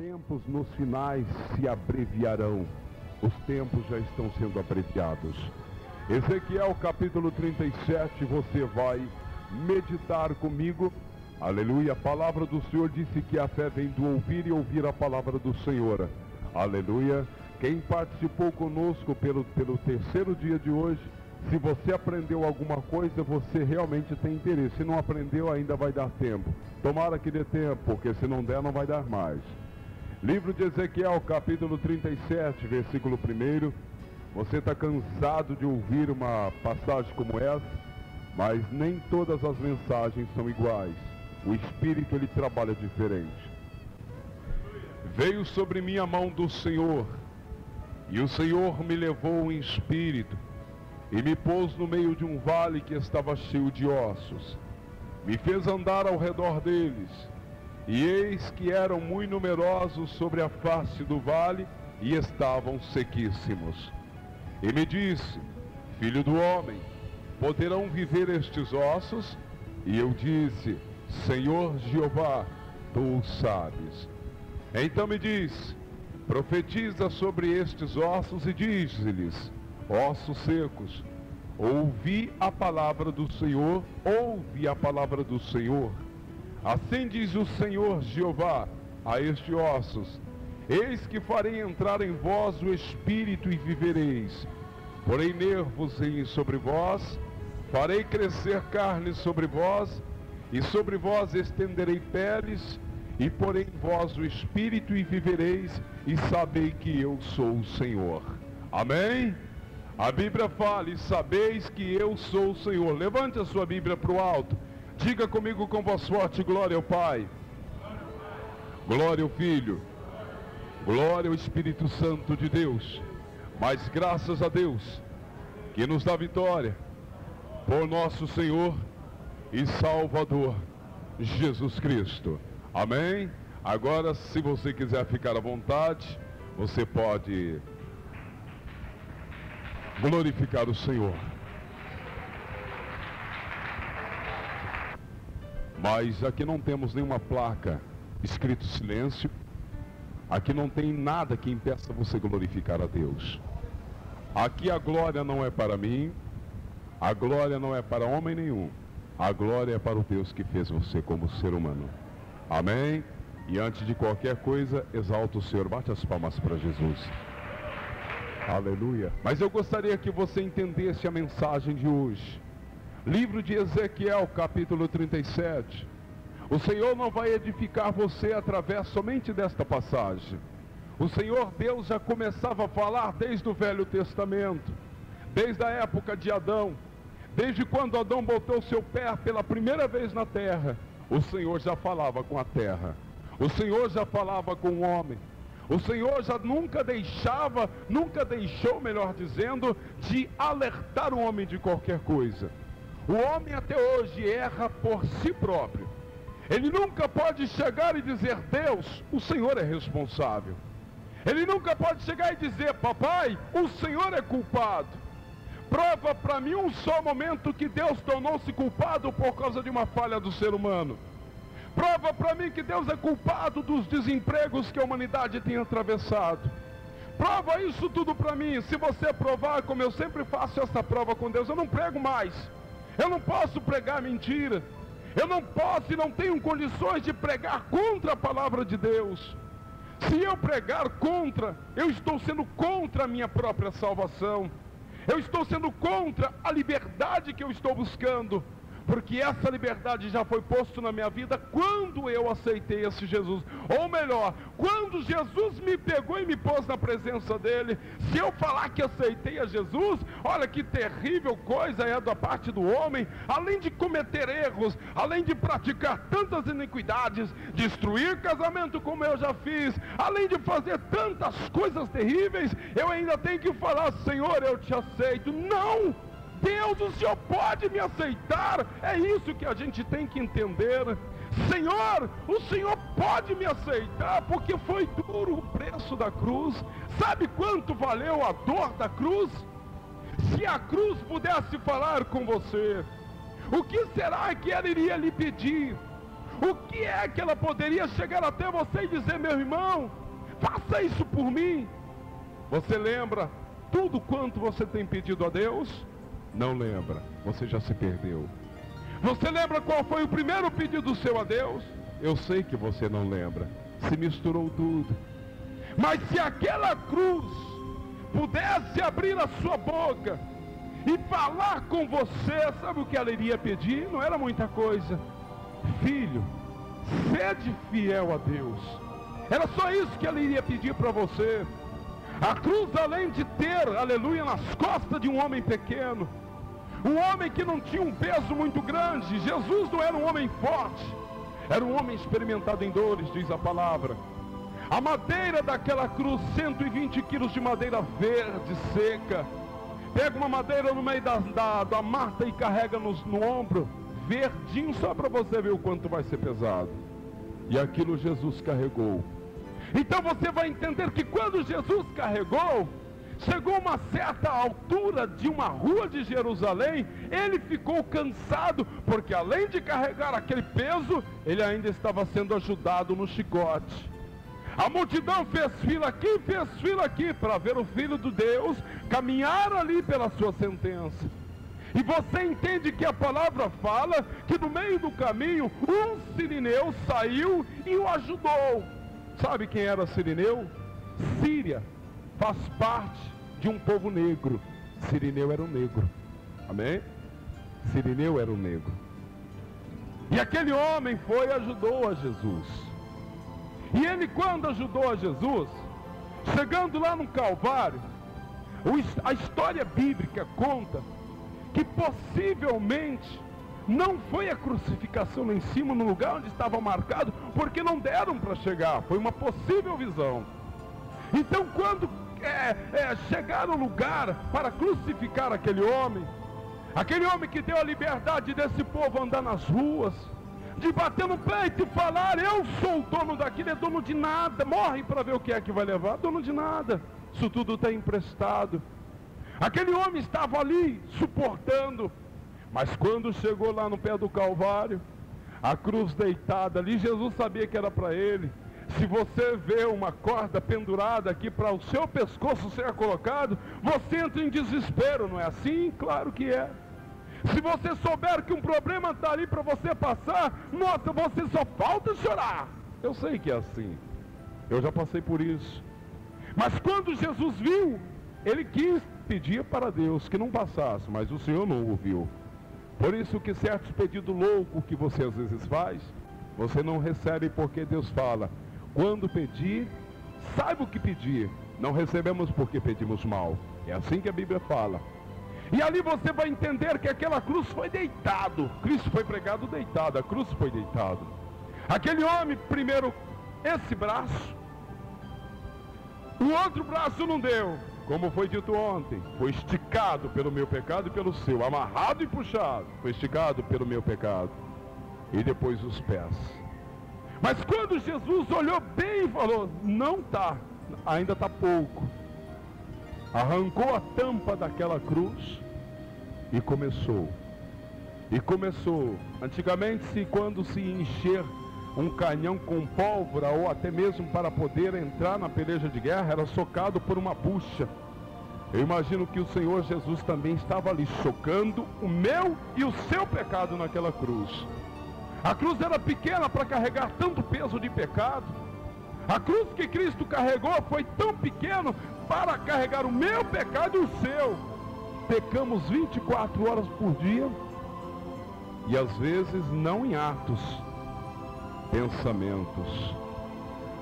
tempos nos finais se abreviarão. Os tempos já estão sendo abreviados. Ezequiel capítulo 37, você vai meditar comigo. Aleluia. A palavra do Senhor disse que a fé vem do ouvir e ouvir a palavra do Senhor. Aleluia. Quem participou conosco pelo terceiro dia de hoje, se você aprendeu alguma coisa, você realmente tem interesse. Se não aprendeu, ainda vai dar tempo. Tomara que dê tempo, porque se não der, não vai dar mais. Livro de Ezequiel, capítulo 37, versículo 1. Você está cansado de ouvir uma passagem como essa, mas nem todas as mensagens são iguais. O Espírito, ele trabalha diferente. Veio sobre mim a mão do Senhor, e o Senhor me levou em espírito, e me pôs no meio de um vale que estava cheio de ossos. Me fez andar ao redor deles, e eis que eram muito numerosos sobre a face do vale, e estavam sequíssimos. E me disse: filho do homem, poderão viver estes ossos? E eu disse: Senhor Jeová, tu o sabes. Então me disse: profetiza sobre estes ossos e diz-lhes: ossos secos, ouvi a palavra do Senhor, ouve a palavra do Senhor. Assim diz o Senhor Jeová a estes ossos: eis que farei entrar em vós o espírito e vivereis. Porém nervos sobre vós, farei crescer carne sobre vós, e sobre vós estenderei peles, e porei em vós o espírito e vivereis, e sabei que eu sou o Senhor. Amém? A Bíblia fala: e sabeis que eu sou o Senhor. Levante a sua Bíblia para o alto. Diga comigo com voz forte: glória ao Pai, glória ao Filho, glória ao Espírito Santo de Deus. Mas graças a Deus que nos dá vitória por nosso Senhor e Salvador Jesus Cristo. Amém? Agora, se você quiser ficar à vontade, você pode glorificar o Senhor. Mas aqui não temos nenhuma placa escrito silêncio. Aqui não tem nada que impeça você glorificar a Deus. Aqui a glória não é para mim, a glória não é para homem nenhum. A glória é para o Deus que fez você como ser humano. Amém? E antes de qualquer coisa, exalta o Senhor. Bate as palmas para Jesus. Aleluia. Mas eu gostaria que você entendesse a mensagem de hoje. Livro de Ezequiel, capítulo 37. O Senhor não vai edificar você através somente desta passagem. O Senhor Deus já começava a falar desde o Velho Testamento, desde a época de Adão. Desde quando Adão botou seu pé pela primeira vez na terra, o Senhor já falava com a terra. O Senhor já falava com o homem. O Senhor já nunca deixou, melhor dizendo, de alertar o homem de qualquer coisa. O homem até hoje erra por si próprio. Ele nunca pode chegar e dizer: Deus, o Senhor é responsável. Ele nunca pode chegar e dizer: papai, o Senhor é culpado. Prova para mim um só momento que Deus tornou-se culpado por causa de uma falha do ser humano. Prova para mim que Deus é culpado dos desempregos que a humanidade tem atravessado. Prova isso tudo para mim. Se você provar, como eu sempre faço essa prova com Deus, eu não prego mais. Eu não posso pregar mentira. Eu não posso e não tenho condições de pregar contra a palavra de Deus. Se eu pregar contra, eu estou sendo contra a minha própria salvação. Eu estou sendo contra a liberdade que eu estou buscando. Porque essa liberdade já foi posta na minha vida quando eu aceitei esse Jesus. Ou melhor, quando Jesus me pegou e me pôs na presença dele. Se eu falar que aceitei a Jesus, olha que terrível coisa é da parte do homem. Além de cometer erros, além de praticar tantas iniquidades, destruir casamento como eu já fiz, além de fazer tantas coisas terríveis, eu ainda tenho que falar: Senhor, eu te aceito. Não! Deus, o Senhor pode me aceitar. É isso que a gente tem que entender. Senhor, o Senhor pode me aceitar, porque foi duro o preço da cruz. Sabe quanto valeu a dor da cruz? Se a cruz pudesse falar com você, o que será que ela iria lhe pedir? O que é que ela poderia chegar até você e dizer: meu irmão, faça isso por mim? Você lembra tudo quanto você tem pedido a Deus? Não lembra, você já se perdeu. Você lembra qual foi o primeiro pedido seu a Deus? Eu sei que você não lembra, se misturou tudo. Mas se aquela cruz pudesse abrir a sua boca e falar com você, sabe o que ela iria pedir? Não era muita coisa. Filho, sede fiel a Deus. Era só isso que ela iria pedir para você. A cruz, além de ter, aleluia, nas costas de um homem pequeno, um homem que não tinha um peso muito grande. Jesus não era um homem forte, era um homem experimentado em dores, diz a palavra. A madeira daquela cruz, 120 quilos de madeira verde, seca. Pega uma madeira no meio da mata e carrega no ombro, verdinho, só para você ver o quanto vai ser pesado. E aquilo Jesus carregou. Então você vai entender que quando Jesus carregou, chegou uma certa altura de uma rua de Jerusalém, ele ficou cansado, porque além de carregar aquele peso, ele ainda estava sendo ajudado no chicote. A multidão fez fila aqui para ver o Filho de Deus caminhar ali pela sua sentença. E você entende que a palavra fala que no meio do caminho um sirineu saiu e o ajudou. Sabe quem era sirineu? Síria faz parte de um povo negro. Sirineu era um negro. Amém? Sirineu era um negro. E aquele homem foi e ajudou a Jesus. E ele, quando ajudou a Jesus, chegando lá no Calvário, a história bíblica conta que possivelmente não foi a crucificação lá em cima, no lugar onde estava marcado, porque não deram para chegar, foi uma possível visão. Então quando chegaram no lugar para crucificar aquele homem que deu a liberdade desse povo andar nas ruas, de bater no peito e falar: eu sou o dono daquilo, é dono de nada, morre para ver o que é que vai levar, dono de nada, isso tudo está emprestado. Aquele homem estava ali suportando, mas quando chegou lá no pé do Calvário, a cruz deitada ali, Jesus sabia que era para ele. Se você vê uma corda pendurada aqui para o seu pescoço ser colocado, você entra em desespero, não é assim? Claro que é. Se você souber que um problema está ali para você passar, nossa, você só falta chorar. Eu sei que é assim, eu já passei por isso. Mas quando Jesus viu, ele quis pedir para Deus que não passasse, mas o Senhor não ouviu. Por isso que certos pedidos loucos que você às vezes faz, você não recebe, porque Deus fala: quando pedir, saiba o que pedir. Não recebemos porque pedimos mal. É assim que a Bíblia fala. E ali você vai entender que aquela cruz foi deitado. Cristo foi pregado deitado, a cruz foi deitado. Aquele homem, primeiro, esse braço, o outro braço não deu. Como foi dito ontem, foi esticado pelo meu pecado e pelo seu, amarrado e puxado, foi esticado pelo meu pecado. E depois os pés. Mas quando Jesus olhou bem e falou: não está, ainda está pouco, arrancou a tampa daquela cruz e começou. Antigamente, quando se encher um canhão com pólvora, ou até mesmo para poder entrar na peleja de guerra, era socado por uma bucha. Eu imagino que o Senhor Jesus também estava ali, socando o meu e o seu pecado naquela cruz. A cruz era pequena para carregar tanto peso de pecado. A cruz que Cristo carregou foi tão pequeno para carregar o meu pecado e o seu. Pecamos 24 horas por dia, e às vezes não em atos, pensamentos.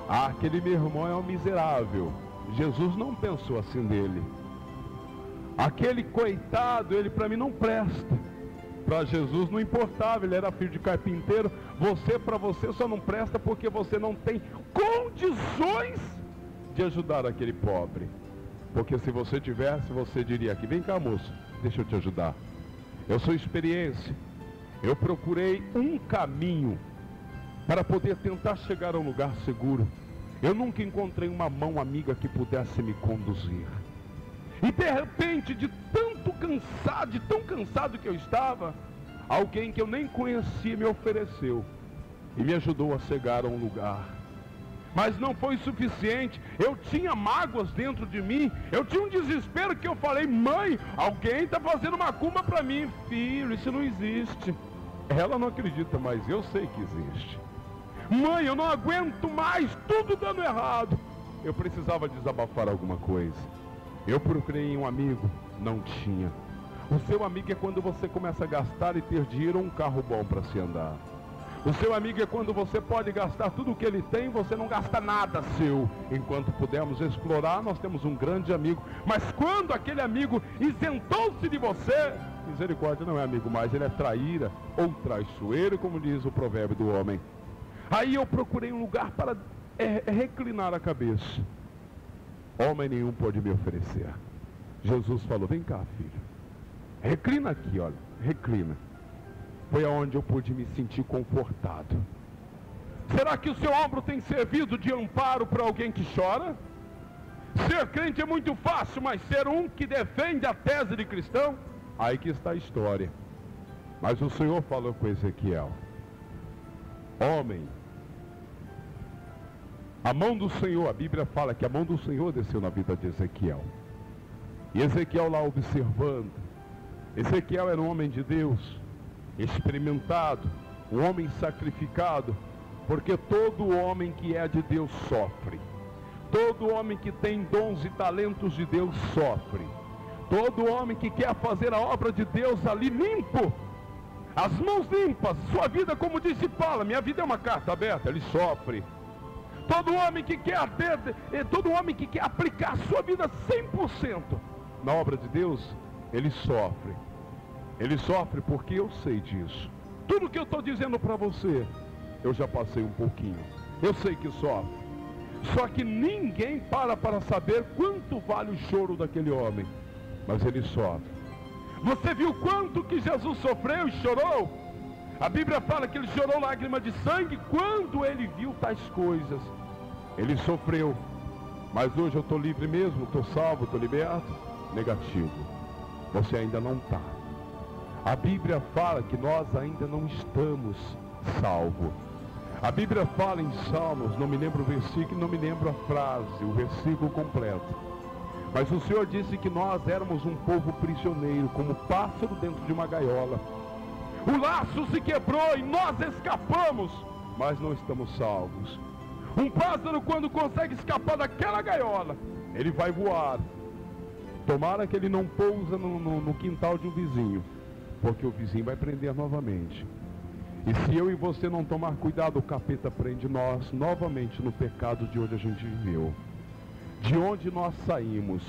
Aquele meu irmão é um miserável. Jesus não pensou assim dele. Aquele coitado, ele para mim não presta. Para Jesus não importava, ele era filho de carpinteiro. Para você só não presta porque você não tem condições de ajudar aquele pobre. Porque se você tivesse, você diria aqui: vem cá, moço, deixa eu te ajudar. Eu sou experiência. Eu procurei um caminho para poder tentar chegar a um lugar seguro. Eu nunca encontrei uma mão amiga que pudesse me conduzir. E de repente, de tão cansado que eu estava, alguém que eu nem conhecia me ofereceu. e me ajudou a chegar a um lugar. Mas não foi suficiente. Eu tinha mágoas dentro de mim. Eu tinha um desespero que eu falei: mãe, alguém está fazendo macumba para mim. Filho, isso não existe. Ela não acredita, mas eu sei que existe. Mãe, eu não aguento mais, tudo dando errado. Eu precisava desabafar alguma coisa. Eu procurei um amigo, não tinha. O seu amigo é quando você começa a gastar e ter dinheiro ou um carro bom para se andar. O seu amigo é quando você pode gastar tudo o que ele tem, você não gasta nada seu. Enquanto pudermos explorar, nós temos um grande amigo. Mas quando aquele amigo isentou-se de você, misericórdia, não é amigo mais, ele é traíra ou traiçoeiro, como diz o provérbio do homem. Aí eu procurei um lugar para reclinar a cabeça. Homem nenhum pode me oferecer. Jesus falou: vem cá, filho, reclina aqui, olha, reclina. Foi aonde eu pude me sentir confortado. Será que o seu ombro tem servido de amparo para alguém que chora? Ser crente é muito fácil, mas ser um que defende a tese de cristão, aí que está a história. Mas o Senhor falou com Ezequiel: homem, a mão do Senhor, a Bíblia fala que a mão do Senhor desceu na vida de Ezequiel. E Ezequiel lá observando. Ezequiel era um homem de Deus, experimentado, um homem sacrificado, porque todo homem que é de Deus sofre. Todo homem que tem dons e talentos de Deus sofre. Todo homem que quer fazer a obra de Deus ali limpo, as mãos limpas, sua vida, como disse Paulo, minha vida é uma carta aberta, ele sofre. Todo homem que quer aplicar a sua vida 100% na obra de Deus, ele sofre. Ele sofre porque eu sei disso. Tudo que eu estou dizendo para você, eu já passei um pouquinho. Eu sei que sofre. Só que ninguém para saber quanto vale o choro daquele homem. Mas ele sofre. Você viu quanto que Jesus sofreu e chorou? A Bíblia fala que ele chorou lágrima de sangue quando ele viu tais coisas. Ele sofreu. Mas hoje eu estou livre mesmo, estou salvo, estou liberto? Negativo. Você ainda não está. A Bíblia fala que nós ainda não estamos salvos. A Bíblia fala em Salmos, não me lembro o versículo, não me lembro a frase, o versículo completo. Mas o Senhor disse que nós éramos um povo prisioneiro, como pássaro dentro de uma gaiola. O laço se quebrou e nós escapamos, mas não estamos salvos. Um pássaro, quando consegue escapar daquela gaiola, ele vai voar. Tomara que ele não pousa no quintal de um vizinho, porque o vizinho vai prender novamente. E se eu e você não tomar cuidado, o capeta prende nós novamente no pecado de onde a gente viveu, de onde nós saímos.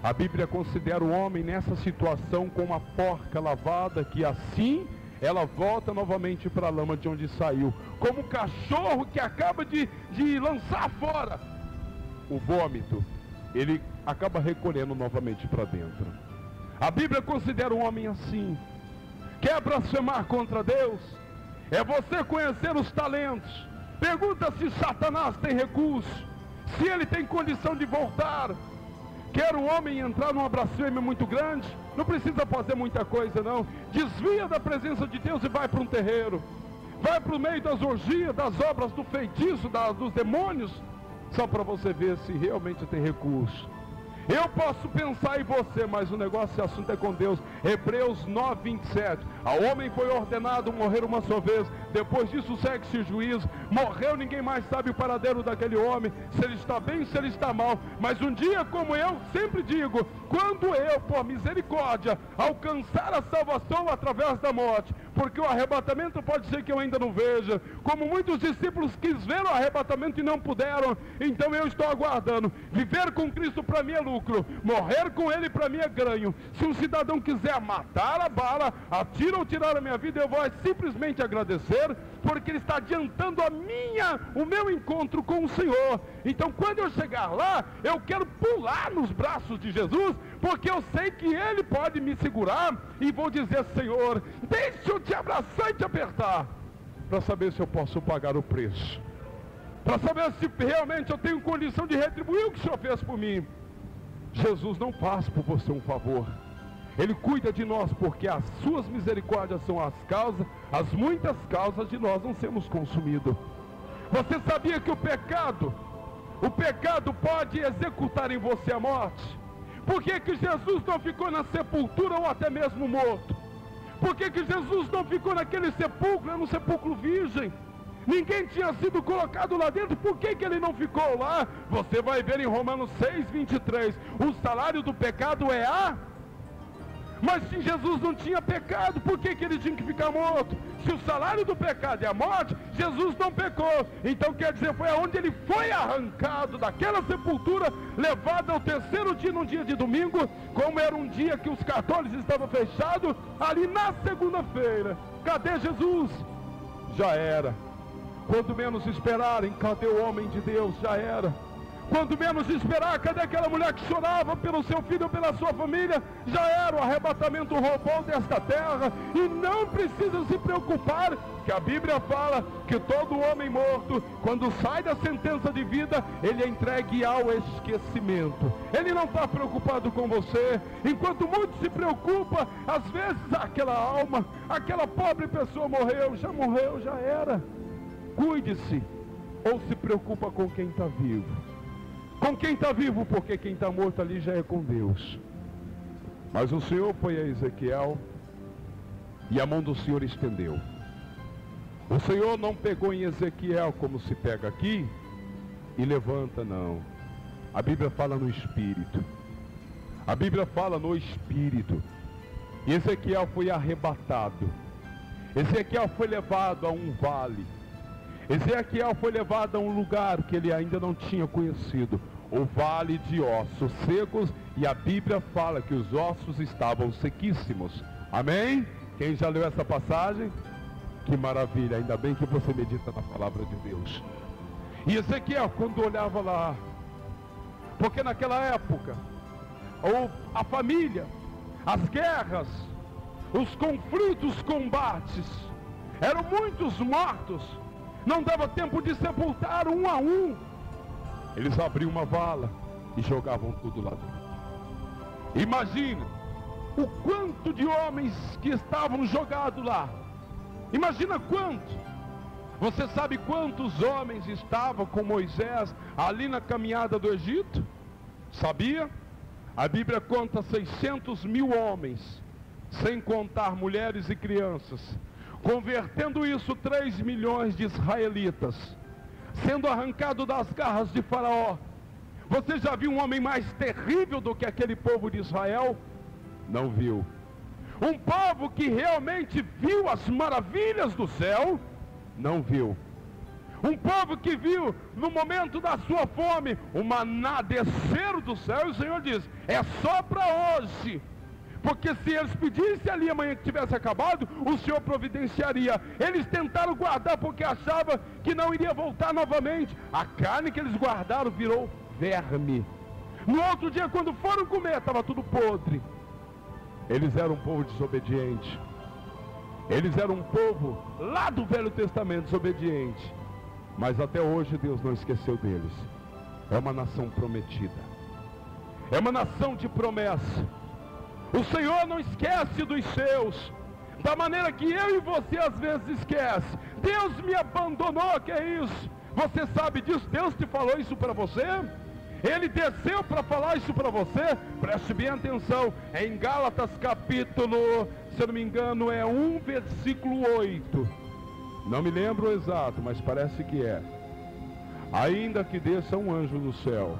A Bíblia considera o homem nessa situação como uma porca lavada, que assim ela volta novamente para a lama de onde saiu, como um cachorro que acaba de lançar fora o vômito, ele acaba recolhendo novamente para dentro. A Bíblia considera o homem assim. Quer blasfemar contra Deus? É você conhecer os talentos. Pergunta se Satanás tem recurso, se ele tem condição de voltar. Quer o homem entrar numa blasfêmia muito grande? Não precisa fazer muita coisa não. Desvia da presença de Deus e vai para um terreiro. Vai para o meio das orgias, das obras do feitiço, dos demônios, só para você ver se realmente tem recurso. Eu posso pensar em você, mas o negócio, esse assunto é com Deus. Hebreus 9, 27. Ao homem foi ordenado morrer uma só vez. Depois disso segue-se o juízo. Morreu, ninguém mais sabe o paradeiro daquele homem, se ele está bem, se ele está mal. Mas um dia, como eu sempre digo, quando eu, por misericórdia, alcançar a salvação através da morte, porque o arrebatamento pode ser que eu ainda não veja, como muitos discípulos quis ver o arrebatamento e não puderam, então eu estou aguardando. Viver com Cristo para mim é lucro, morrer com Ele para mim é ganho. Se um cidadão quiser matar a bala, atira ou tirar a minha vida, eu vou simplesmente agradecer, porque Ele está adiantando o meu encontro com o Senhor. Então quando eu chegar lá, eu quero pular nos braços de Jesus, porque eu sei que Ele pode me segurar, e vou dizer: Senhor, deixa eu te abraçar e te apertar, para saber se eu posso pagar o preço, para saber se realmente eu tenho condição de retribuir o que o Senhor fez por mim. Jesus não faz por você um favor, Ele cuida de nós porque as suas misericórdias são as muitas causas de nós não sermos consumidos. Você sabia que o pecado pode executar em você a morte? Por que que Jesus não ficou na sepultura ou até mesmo morto? Por que que Jesus não ficou naquele sepulcro, era um sepulcro virgem? Ninguém tinha sido colocado lá dentro, por que que ele não ficou lá? Você vai ver em Romanos 6:23, o salário do pecado é a... Mas se Jesus não tinha pecado, por que que ele tinha que ficar morto? Se o salário do pecado é a morte, Jesus não pecou. Então quer dizer, foi aonde ele foi arrancado daquela sepultura, levado ao terceiro dia, num dia de domingo, como era um dia que os cartórios estavam fechados, ali na segunda-feira. Cadê Jesus? Já era. Quando menos esperarem, cadê o homem de Deus? Já era. Quando menos esperar, cadê aquela mulher que chorava pelo seu filho ou pela sua família? Já era, o arrebatamento roubou desta terra. E não precisa se preocupar, que a Bíblia fala que todo homem morto, quando sai da sentença de vida, ele é entregue ao esquecimento. Ele não está preocupado com você. Enquanto muitos se preocupam, às vezes aquela alma, aquela pobre pessoa morreu, já era. Cuide-se, ou se preocupa com quem está vivo. Com quem está vivo, porque quem está morto ali já é com Deus. Mas o Senhor foi a Ezequiel e a mão do Senhor estendeu. O Senhor não pegou em Ezequiel como se pega aqui e levanta, não. A Bíblia fala no Espírito. A Bíblia fala no Espírito. E Ezequiel foi arrebatado. Ezequiel foi levado a um vale. Ezequiel foi levado a um lugar que ele ainda não tinha conhecido, o vale de ossos secos, e a Bíblia fala que os ossos estavam sequíssimos. Amém? Quem já leu essa passagem? Que maravilha, ainda bem que você medita na palavra de Deus. E Ezequiel, quando olhava lá, porque naquela época, a família, as guerras, os conflitos, os combates, eram muitos mortos. Não dava tempo de sepultar um a um. Eles abriam uma vala e jogavam tudo lá dentro. Imagina o quanto de homens que estavam jogados lá. Imagina quanto. Você sabe quantos homens estavam com Moisés ali na caminhada do Egito? Sabia? A Bíblia conta 600.000 homens, sem contar mulheres e crianças. Convertendo isso, 3 milhões de israelitas, sendo arrancado das garras de Faraó. Você já viu um homem mais terrível do que aquele povo de Israel? Não viu. Um povo que realmente viu as maravilhas do céu? Não viu. Um povo que viu no momento da sua fome o maná descer do céu, e o Senhor diz, é só para hoje. Porque se eles pedissem ali amanhã que tivesse acabado, o Senhor providenciaria. Eles tentaram guardar porque achavam que não iria voltar novamente. A carne que eles guardaram virou verme. No outro dia, quando foram comer, estava tudo podre. Eles eram um povo desobediente. Eles eram um povo lá do Velho Testamento desobediente. Mas até hoje Deus não esqueceu deles. É uma nação prometida. É uma nação de promessa. O Senhor não esquece dos seus, da maneira que eu e você às vezes esquece. Deus me abandonou, que é isso? Você sabe disso? Deus te falou isso para você? Ele desceu para falar isso para você? Preste bem atenção, é em Gálatas capítulo, se eu não me engano, é 1 versículo 8. Não me lembro o exato, mas parece que é. Ainda que desça um anjo do céu,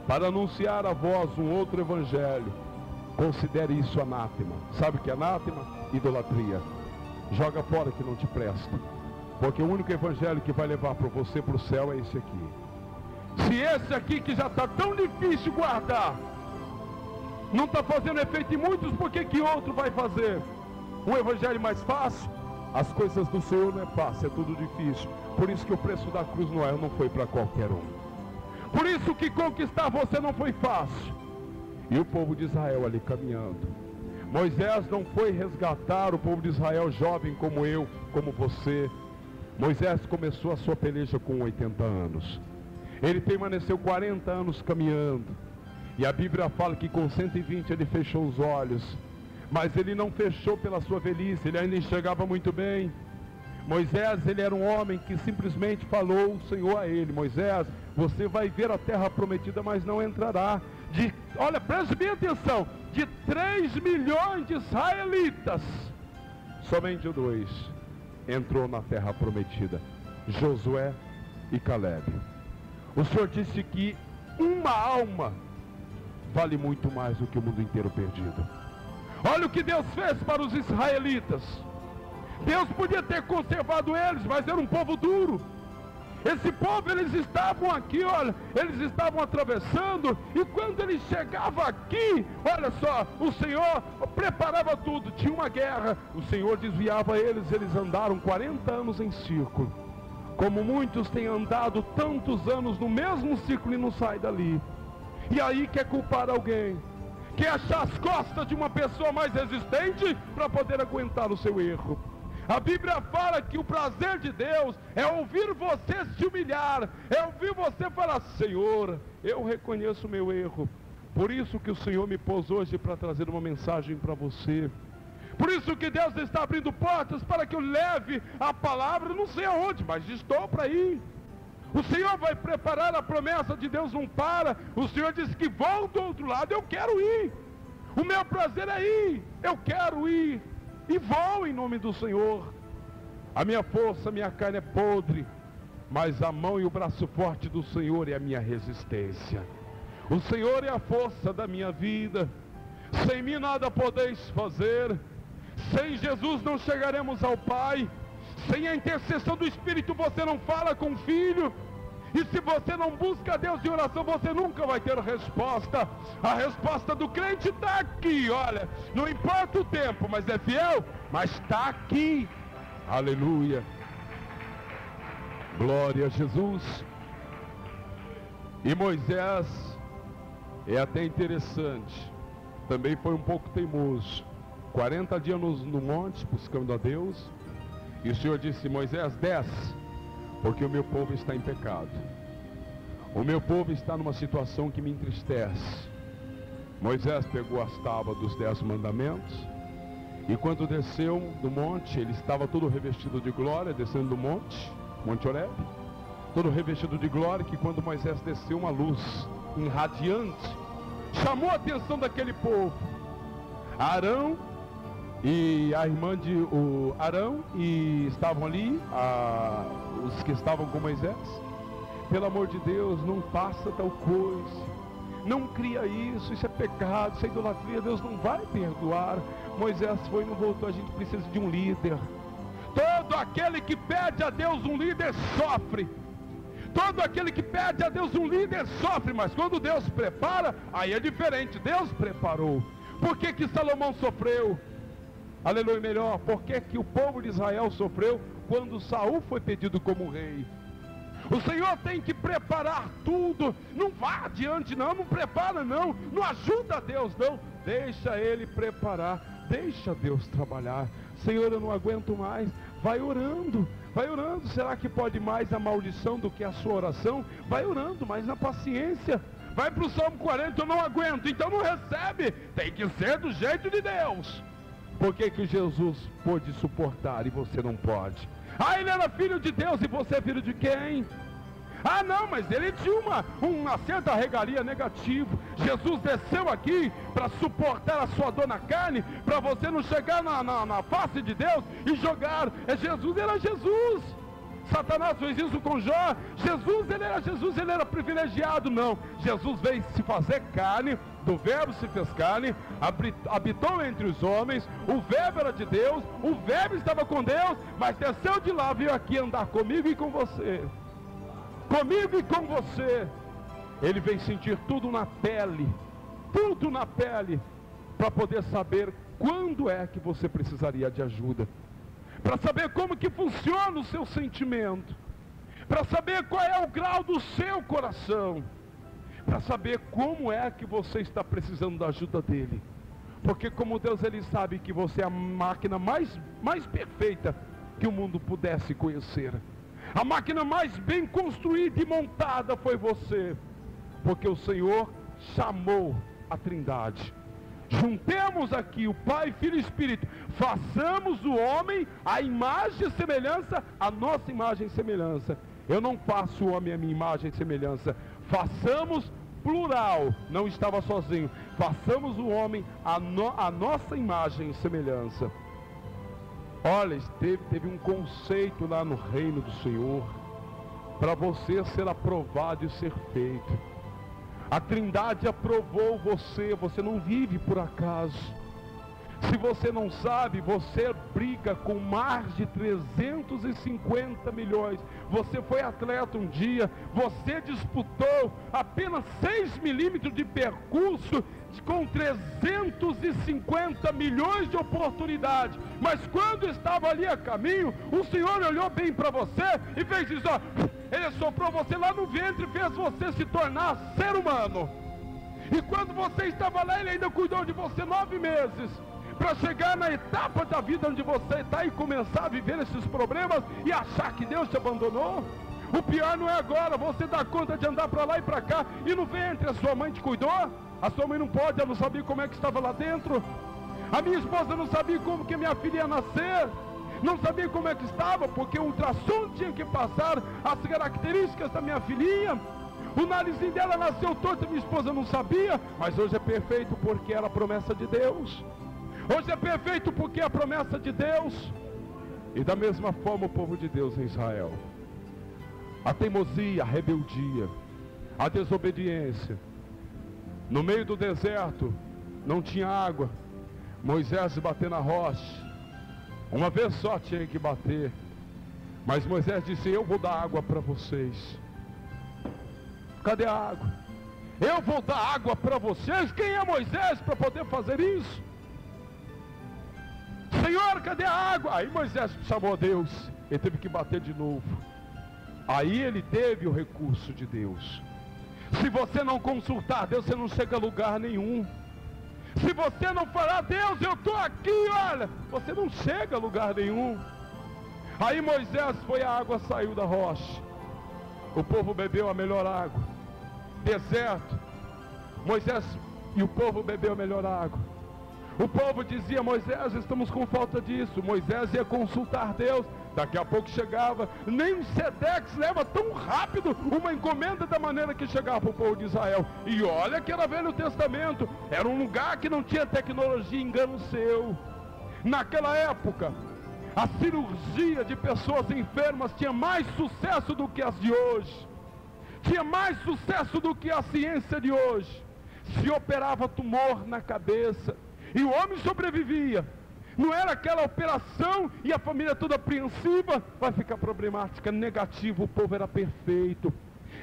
para anunciar a vós um outro evangelho, considere isso anátema. Sabe o que é anátema? Idolatria. Joga fora que não te presta. Porque o único evangelho que vai levar para você para o céu é esse aqui. Se esse aqui que já está tão difícil guardar, não está fazendo efeito em muitos, por que que outro vai fazer? Um evangelho mais fácil? As coisas do Senhor não é fácil, é tudo difícil. Por isso que o preço da cruz não foi para qualquer um. Por isso que conquistar você não foi fácil. E o povo de Israel ali caminhando. Moisés não foi resgatar o povo de Israel jovem como eu, como você. Moisés começou a sua peleja com 80 anos. Ele permaneceu 40 anos caminhando. E a Bíblia fala que com 120 ele fechou os olhos. Mas ele não fechou pela sua velhice, ele ainda enxergava muito bem. Moisés, ele era um homem que simplesmente falou o Senhor a ele: Moisés, você vai ver a terra prometida, mas não entrará. Olha, preste bem atenção, de 3 milhões de israelitas, somente 2 entrou na terra prometida: Josué e Caleb. O Senhor disse que uma alma vale muito mais do que o mundo inteiro perdido. Olha o que Deus fez para os israelitas. Deus podia ter conservado eles, mas era um povo duro. Esse povo, eles estavam aqui, olha, eles estavam atravessando, e quando eles chegavam aqui, olha só, o Senhor preparava tudo, tinha uma guerra, o Senhor desviava eles, eles andaram 40 anos em círculo, como muitos têm andado tantos anos no mesmo círculo e não saem dali. E aí quer culpar alguém, quer achar as costas de uma pessoa mais resistente para poder aguentar o seu erro. A Bíblia fala que o prazer de Deus é ouvir você se humilhar, é ouvir você falar: Senhor, eu reconheço o meu erro. Por isso que o Senhor me pôs hoje para trazer uma mensagem para você. Por isso que Deus está abrindo portas para que eu leve a palavra, não sei aonde, mas estou para ir. O Senhor vai preparar, a promessa de Deus não para. O Senhor disse que vou do outro lado, eu quero ir. O meu prazer é ir, eu quero ir. E vou em nome do Senhor. A minha força, a minha carne é podre, mas a mão e o braço forte do Senhor é a minha resistência. O Senhor é a força da minha vida. Sem mim nada podeis fazer. Sem Jesus não chegaremos ao Pai. Sem a intercessão do Espírito você não fala com o Filho. E se você não busca Deus em oração, você nunca vai ter resposta. A resposta do crente está aqui, olha. Não importa o tempo, mas é fiel, mas está aqui. Aleluia. Glória a Jesus. E Moisés, é até interessante, também foi um pouco teimoso. 40 dias no monte, buscando a Deus. E o Senhor disse: Moisés, desce, porque o meu povo está em pecado. O meu povo está numa situação que me entristece. Moisés pegou as tábuas dos 10 mandamentos, e quando desceu do monte, ele estava todo revestido de glória, descendo do monte, Monte Horebe, todo revestido de glória, que quando Moisés desceu, uma luz irradiante chamou a atenção daquele povo. Arão e a irmã de Arão, e estavam ali os que estavam com Moisés: pelo amor de Deus, não faça tal coisa, não cria isso é pecado, isso é idolatria, Deus não vai perdoar. Moisés foi e não voltou. A gente precisa de um líder. Todo aquele que pede a Deus um líder sofre. Todo aquele que pede a Deus um líder sofre, mas quando Deus prepara, aí é diferente. Deus preparou. Por que que Salomão sofreu? Aleluia, melhor, por que que o povo de Israel sofreu quando Saul foi pedido como rei? O Senhor tem que preparar tudo. Não vá adiante não, não prepara não, não ajuda a Deus não, deixa Ele preparar, deixa Deus trabalhar. Senhor, eu não aguento mais. Vai orando, vai orando. Será que pode mais a maldição do que a sua oração? Vai orando, mas na paciência. Vai para o Salmo 40, eu não aguento, então não recebe. Tem que ser do jeito de Deus. Por que que Jesus pôde suportar e você não pode? Ah, ele era filho de Deus e você é filho de quem? Ah não, mas ele tinha uma certa regalia negativa. Jesus desceu aqui para suportar a sua dor na carne, para você não chegar na face de Deus e jogar. Jesus era Jesus. Satanás fez isso com Jó. Jesus, ele era privilegiado. Não, Jesus veio se fazer carne, do verbo se fez carne, habitou entre os homens, o verbo era de Deus, o verbo estava com Deus, mas desceu de lá, veio aqui andar comigo e com você. Comigo e com você. Ele veio sentir tudo na pele, para poder saber quando é que você precisaria de ajuda, para saber como que funciona o seu sentimento, para saber qual é o grau do seu coração, para saber como é que você está precisando da ajuda dele. Porque como Deus, ele sabe que você é a máquina mais perfeita que o mundo pudesse conhecer. A máquina mais bem construída e montada foi você, porque o Senhor chamou a Trindade. Juntemos aqui o Pai, Filho e Espírito. Façamos o homem a imagem e semelhança, a nossa imagem e semelhança. Eu não faço o homem a minha imagem e semelhança. Façamos plural, não estava sozinho. Façamos o homem a nossa imagem e semelhança. Olha, teve um conceito lá no reino do Senhor, para você ser aprovado e ser feito. A Trindade aprovou você, você não vive por acaso. Se você não sabe, você briga com mais de 350 milhões. Você foi atleta um dia, você disputou apenas 6 milímetros de percurso com 350 milhões de oportunidades. Mas quando estava ali a caminho, o Senhor olhou bem para você e fez isso, ó. Ele soprou você lá no ventre e fez você se tornar ser humano. E quando você estava lá, Ele ainda cuidou de você 9 meses. Para chegar na etapa da vida onde você está e começar a viver esses problemas e achar que Deus te abandonou. O pior não é agora, você dá conta de andar para lá e para cá e no ventre a sua mãe te cuidou. A sua mãe não pode, ela não sabia como é que estava lá dentro. A minha esposa não sabia como que minha filha ia nascer. Não sabia como é que estava, porque o ultrassom tinha que passar as características da minha filhinha. O narizinho dela nasceu torto, minha esposa não sabia. Mas hoje é perfeito porque era a promessa de Deus. Hoje é perfeito porque é a promessa de Deus. E da mesma forma o povo de Deus em Israel. A teimosia, a rebeldia, a desobediência. No meio do deserto, não tinha água. Moisés bateu na rocha. Uma vez só tinha que bater. Mas Moisés disse, eu vou dar água para vocês. Cadê a água? Eu vou dar água para vocês. Quem é Moisés para poder fazer isso? Senhor, cadê a água? Aí Moisés chamou a Deus. Ele teve que bater de novo. Aí ele teve o recurso de Deus. Se você não consultar Deus, você não chega a lugar nenhum. Se você não falar, Deus, eu estou aqui, olha, você não chega a lugar nenhum. Aí Moisés foi, a água saiu da rocha. O povo bebeu a melhor água. Deserto. Moisés e o povo bebeu a melhor água. O povo dizia, Moisés, estamos com falta disso. Moisés ia consultar Deus. Daqui a pouco chegava. Nem um Sedex leva tão rápido uma encomenda da maneira que chegava para o povo de Israel. E olha que era Velho Testamento. Era um lugar que não tinha tecnologia, engano seu. Naquela época, a cirurgia de pessoas enfermas tinha mais sucesso do que as de hoje. Tinha mais sucesso do que a ciência de hoje. Se operava tumor na cabeça e o homem sobrevivia. Não era aquela operação e a família toda apreensiva, vai ficar problemática, negativo. O povo era perfeito,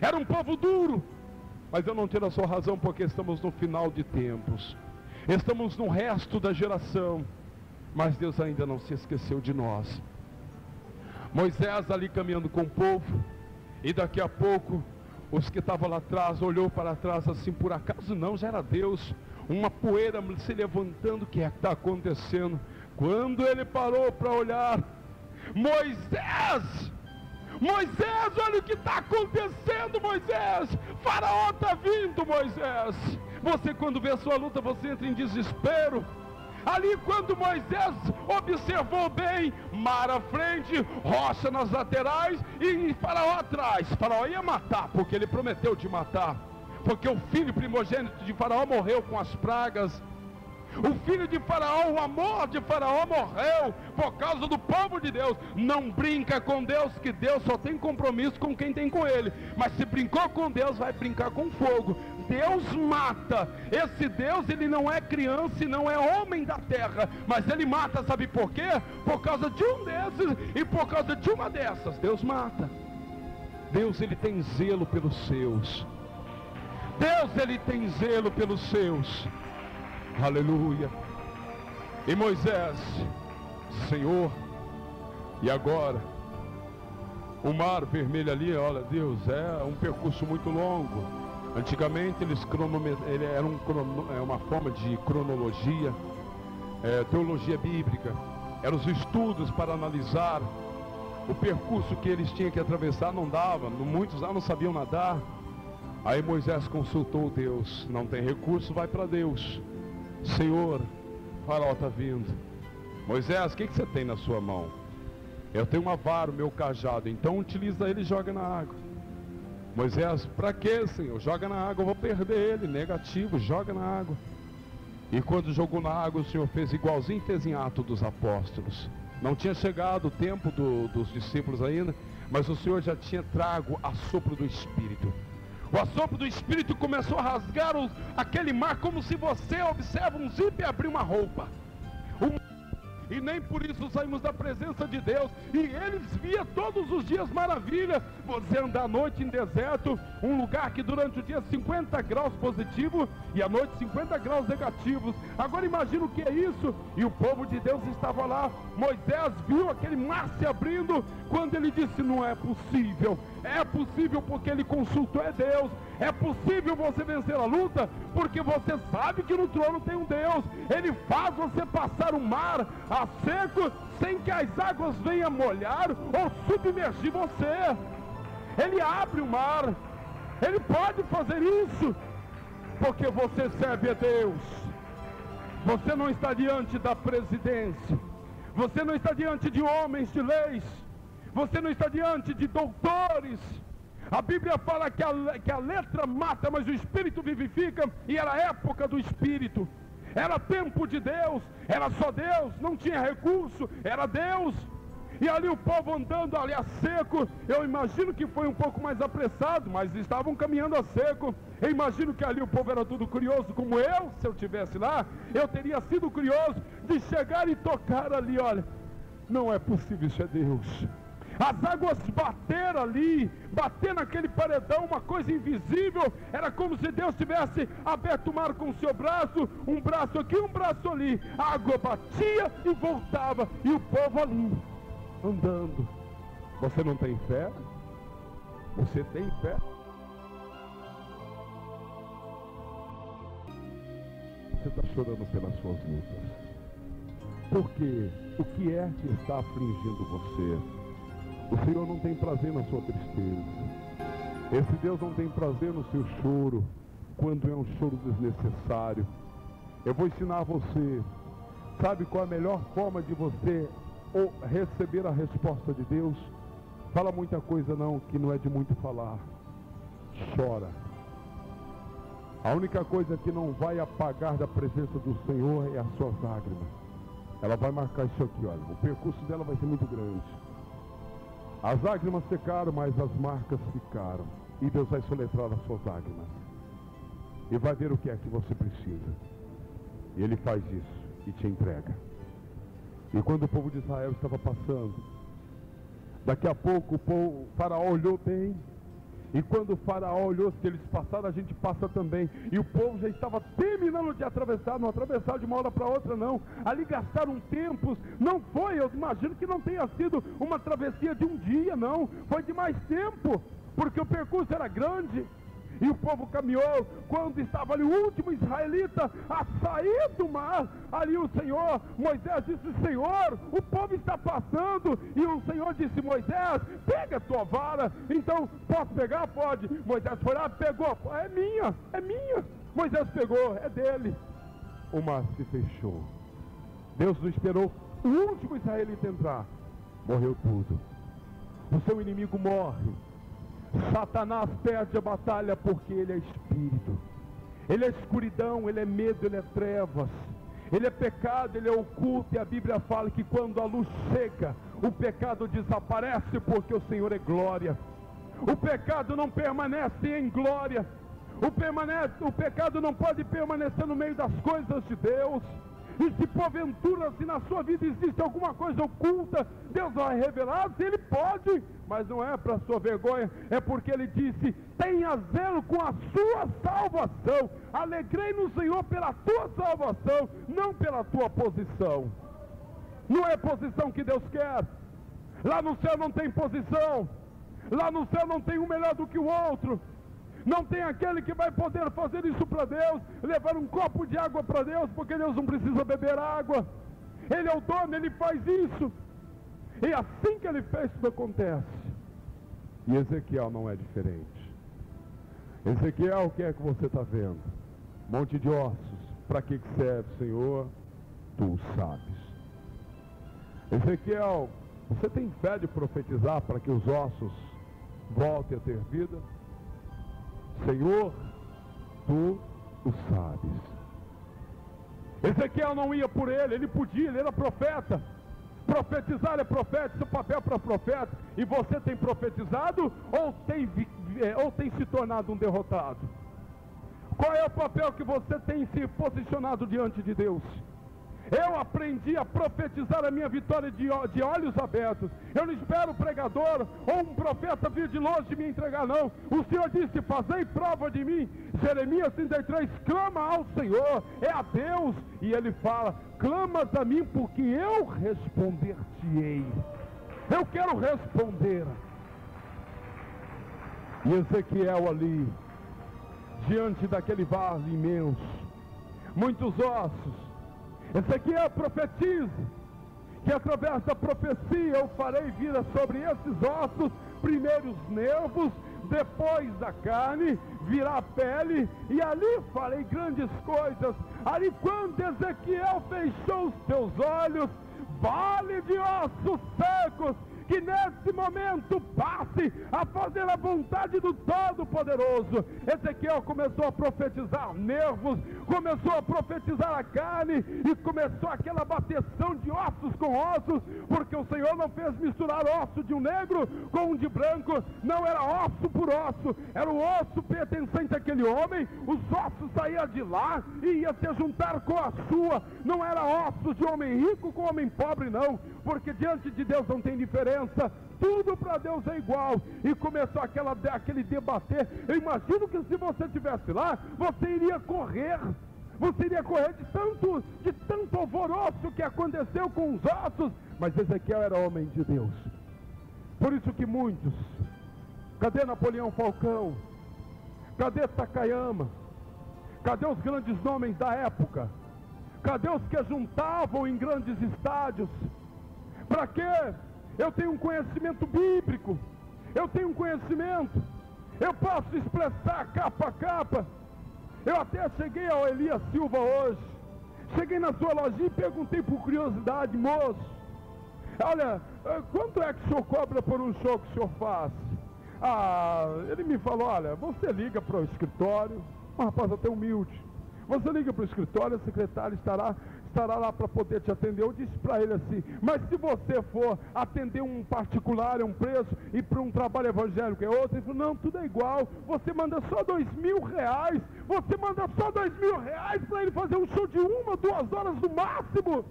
era um povo duro. Mas eu não tiro a sua razão, porque estamos no final de tempos, estamos no resto da geração, mas Deus ainda não se esqueceu de nós. Moisés ali caminhando com o povo, e daqui a pouco os que estavam lá atrás olhou para trás assim, por acaso não, já era Deus. Uma poeira se levantando, o que é que está acontecendo? Quando ele parou para olhar, Moisés, olha o que está acontecendo, Moisés, Faraó está vindo, Moisés. Você quando vê a sua luta, você entra em desespero. Ali quando Moisés observou bem, mar à frente, rocha nas laterais e Faraó atrás. Faraó ia matar, porque ele prometeu de matar. Porque o filho primogênito de Faraó morreu com as pragas. O filho de Faraó, o amor de Faraó morreu por causa do povo de Deus. Não brinca com Deus, que Deus só tem compromisso com quem tem com Ele. Mas se brincou com Deus, vai brincar com fogo. Deus mata. Esse Deus, ele não é criança e não é homem da terra, mas ele mata, sabe por quê? Por causa de um desses e por causa de uma dessas. Deus mata. Deus, ele tem zelo pelos seus. Deus, ele tem zelo pelos seus. Aleluia. E Moisés, Senhor, e agora? O mar vermelho ali, olha, Deus, é um percurso muito longo. Antigamente eles era uma forma de cronologia, teologia bíblica. Eram os estudos para analisar o percurso que eles tinham que atravessar. Não dava, muitos lá não sabiam nadar. Aí Moisés consultou Deus. Não tem recurso, vai para Deus. Senhor, o faraó está vindo. Moisés, o que você tem na sua mão? Eu tenho uma vara, o meu cajado. Então utiliza ele e joga na água. Moisés, para que, Senhor? Joga na água, eu vou perder ele. Negativo, joga na água. E quando jogou na água, o Senhor fez igualzinho fez em Atos dos Apóstolos. Não tinha chegado o tempo dos discípulos ainda, mas o Senhor já tinha trago assopro do Espírito. O assopro do Espírito começou a rasgar aquele mar, como se você observa um zíper e abrir uma roupa. E nem por isso saímos da presença de Deus. E eles via todos os dias maravilha. Você andar à noite em deserto, um lugar que durante o dia 50 graus positivo e à noite 50 graus negativos. Agora imagina o que é isso. E o povo de Deus estava lá. Moisés viu aquele mar se abrindo, quando ele disse: não é possível. É possível porque ele consultou Deus. É possível você vencer a luta porque você sabe que no trono tem um Deus. Ele faz você passar o mar a seco sem que as águas venham molhar ou submergir você. Ele abre o mar. Ele pode fazer isso porque você serve a Deus. Você não está diante da presidência. Você não está diante de homens de leis. Você não está diante de doutores. A Bíblia fala que a letra mata, mas o Espírito vivifica. E era a época do Espírito. Era tempo de Deus. Era só Deus. Não tinha recurso. Era Deus. E ali o povo andando ali a seco. Eu imagino que foi um pouco mais apressado, mas estavam caminhando a seco. Eu imagino que ali o povo era tudo curioso, como eu, se eu estivesse lá, eu teria sido curioso de chegar e tocar ali. Olha, não é possível, isso é Deus. As águas bateram ali, bater naquele paredão, uma coisa invisível. Era como se Deus tivesse aberto o mar com o seu braço, um braço aqui, um braço ali. A água batia e voltava, e o povo ali, andando. Você não tem fé? Você tem fé? Você está chorando pelas suas lutas. Por quê? O que é que está afligindo você? O Senhor não tem prazer na sua tristeza. Esse Deus não tem prazer no seu choro, quando é um choro desnecessário. Eu vou ensinar a você. Sabe qual é a melhor forma de você receber a resposta de Deus? Fala muita coisa não, que não é de muito falar. Chora. A única coisa que não vai apagar da presença do Senhor é as suas lágrimas. Ela vai marcar isso aqui, olha. O percurso dela vai ser muito grande. As lágrimas secaram, mas as marcas ficaram. E Deus vai soletrar as suas lágrimas. E vai ver o que é que você precisa. E Ele faz isso e te entrega. E quando o povo de Israel estava passando, daqui a pouco o faraó olhou bem. E quando o faraó olhou, se eles passaram, a gente passa também. E o povo já estava terminando de atravessar, não atravessaram de uma hora para outra não. Ali gastaram tempos, não foi, eu imagino que não tenha sido uma travessia de um dia não. Foi de mais tempo, porque o percurso era grande. E o povo caminhou, quando estava ali o último israelita a sair do mar, ali o Senhor, Moisés disse: Senhor, o povo está passando. E o Senhor disse: Moisés, pega a tua vara. Então, posso pegar? Pode. Moisés foi lá, pegou, é minha. Moisés pegou, é dele. O mar se fechou. Deus não esperou o último israelita entrar. Morreu tudo. O seu inimigo morre. Satanás perde a batalha porque ele é espírito. Ele é escuridão, ele é medo, ele é trevas. Ele é pecado, ele é oculto. E a Bíblia fala que quando a luz chega, o pecado desaparece porque o Senhor é glória. O pecado não permanece em glória. O pecado não pode permanecer no meio das coisas de Deus. E se porventura, se na sua vida existe alguma coisa oculta, Deus vai revelar, se Ele pode, mas não é para sua vergonha, é porque Ele disse: tenha zelo com a sua salvação, alegrei no Senhor pela tua salvação, não pela tua posição. Não é posição que Deus quer. Lá no céu não tem posição, lá no céu não tem um melhor do que o outro. Não tem aquele que vai poder fazer isso para Deus, levar um copo de água para Deus, porque Deus não precisa beber água. Ele é o dono, Ele faz isso. E assim que Ele fez, tudo acontece. E Ezequiel não é diferente. Ezequiel, o que é que você está vendo? Monte de ossos. para que serve, Senhor? Tu sabes. Ezequiel, você tem fé de profetizar para que os ossos voltem a ter vida? Senhor, tu o sabes. Ezequiel não ia por ele podia, ele era profeta. Profetizar é profeta, seu papel para profeta. E você tem profetizado ou tem se tornado um derrotado? Qual é o papel que você tem se posicionado diante de Deus? Eu aprendi a profetizar a minha vitória de olhos abertos. Eu não espero o pregador ou um profeta vir de longe me entregar, não. O Senhor disse, fazei prova de mim. Jeremias 33, clama ao Senhor, é a Deus. E ele fala, clamas a mim porque eu responder-te-ei. Eu quero responder. E Ezequiel ali, diante daquele vale imenso, muitos ossos, Ezequiel profetiza que através da profecia eu farei vir sobre esses ossos primeiro os nervos, depois a carne, virá a pele, e ali farei grandes coisas. Ali quando Ezequiel fechou os seus olhos, vale de ossos secos, que nesse momento passe a fazer a vontade do Todo-Poderoso. Ezequiel começou a profetizar nervos, começou a profetizar a carne, e começou aquela bateção de ossos com ossos, porque o Senhor não fez misturar osso de um negro com um de branco, não era osso por osso, era o osso pertencente àquele homem, os ossos saíam de lá e ia se juntar com a sua, não era ossos de homem rico com homem pobre, não, porque diante de Deus não tem diferença, tudo para Deus é igual. E começou aquele debater. Eu imagino que se você estivesse lá, você iria correr de tanto alvoroço que aconteceu com os ossos. Mas Ezequiel era homem de Deus. Por isso que muitos, cadê Napoleão Falcão? Cadê Takayama? Cadê os grandes nomes da época? Cadê os que juntavam em grandes estádios? Para quê? Eu tenho um conhecimento bíblico, eu tenho um conhecimento, eu posso expressar capa a capa. Eu até cheguei ao Elias Silva hoje, cheguei na sua lojinha e perguntei por curiosidade, moço, olha, quanto é que o senhor cobra por um show que o senhor faz? Ele me falou, olha, você liga para o escritório, um rapaz até humilde, você liga para o escritório, a secretária estará lá para poder te atender. Eu disse para ele assim, mas se você for atender um particular, é um preço, e para um trabalho evangélico é outro, ele falou, não, tudo é igual, você manda só R$2.000, você manda só R$2.000 para ele fazer um show de 1, 2 horas no máximo.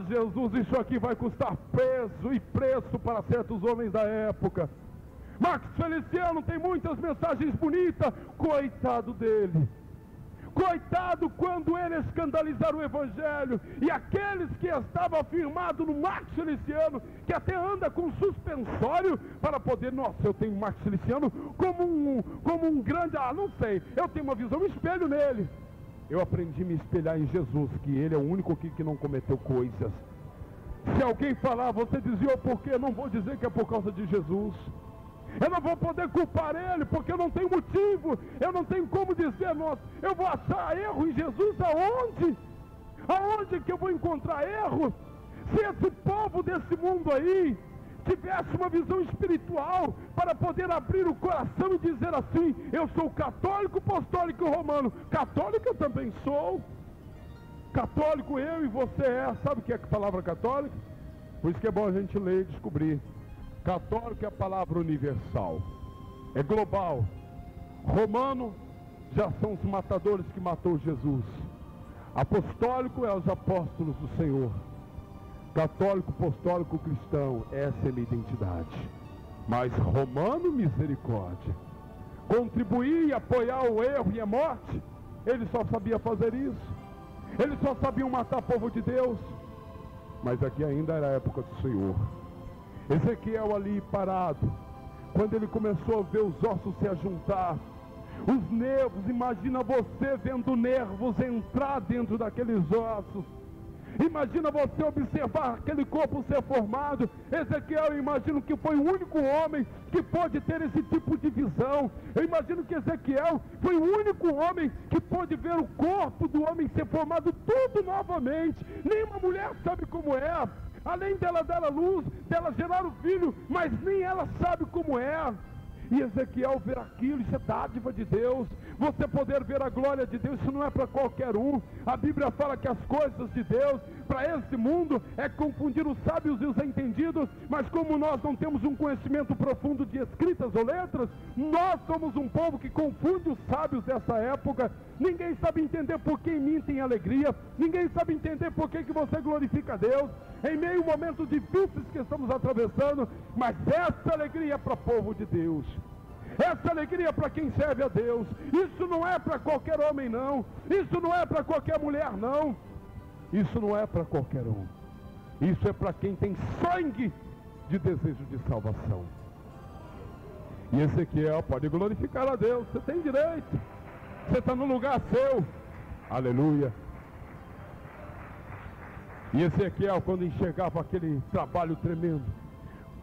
Jesus, isso aqui vai custar peso e preço para certos homens da época. Marcos Feliciano tem muitas mensagens bonitas, coitado dele. Coitado quando ele escandalizar o Evangelho, e aqueles que estavam afirmados no Marcos Feliciano, que até anda com suspensório para poder, nossa, eu tenho Marcos Feliciano como um grande, não sei, eu tenho uma visão, um espelho nele. Eu aprendi a me espelhar em Jesus, que ele é o único que não cometeu coisas. Se alguém falar, você dizia o porquê, eu não vou dizer que é por causa de Jesus. Eu não vou poder culpar ele, porque eu não tenho motivo, eu não tenho como dizer, nossa, eu vou achar erro em Jesus aonde? Aonde que eu vou encontrar erro? Se esse povo desse mundo aí tivesse uma visão espiritual para poder abrir o coração e dizer assim, eu sou católico, apostólico e romano. Católico eu também sou. Católico eu e você é. Sabe o que é a palavra católica? Por isso que é bom a gente ler e descobrir. Católico é a palavra universal, é global. Romano já são os matadores que matou Jesus. Apostólico é os apóstolos do Senhor. Católico, apostólico, cristão, essa é a minha identidade. Mas romano, misericórdia, contribuir e apoiar o erro e a morte, ele só sabia fazer isso. Eles só sabiam matar o povo de Deus. Mas aqui ainda era a época do Senhor. Ezequiel ali parado, quando ele começou a ver os ossos se ajuntar, os nervos, imagina você vendo nervos entrar dentro daqueles ossos. Imagina você observar aquele corpo ser formado. Ezequiel, eu imagino que foi o único homem que pôde ter esse tipo de visão. Eu imagino que Ezequiel foi o único homem que pôde ver o corpo do homem ser formado tudo novamente. Nenhuma mulher sabe como é. Além dela dar a luz, dela gerar o filho, mas nem ela sabe como é. E Ezequiel ver aquilo, isso é dádiva de Deus. Você poder ver a glória de Deus, isso não é para qualquer um. A Bíblia fala que as coisas de Deus, para esse mundo, é confundir os sábios e os entendidos. Mas como nós não temos um conhecimento profundo de escritas ou letras, nós somos um povo que confunde os sábios dessa época. Ninguém sabe entender por que em mim tem alegria. Ninguém sabe entender por que você glorifica a Deus em meio a momentos difíceis que estamos atravessando. Mas essa alegria é para o povo de Deus. Essa alegria é para quem serve a Deus. Isso não é para qualquer homem, não. Isso não é para qualquer mulher, não. Isso não é para qualquer um. Isso é para quem tem sangue de desejo de salvação. E Ezequiel pode glorificar a Deus. Você tem direito. Você está no lugar seu. Aleluia. E Ezequiel, quando enxergava aquele trabalho tremendo,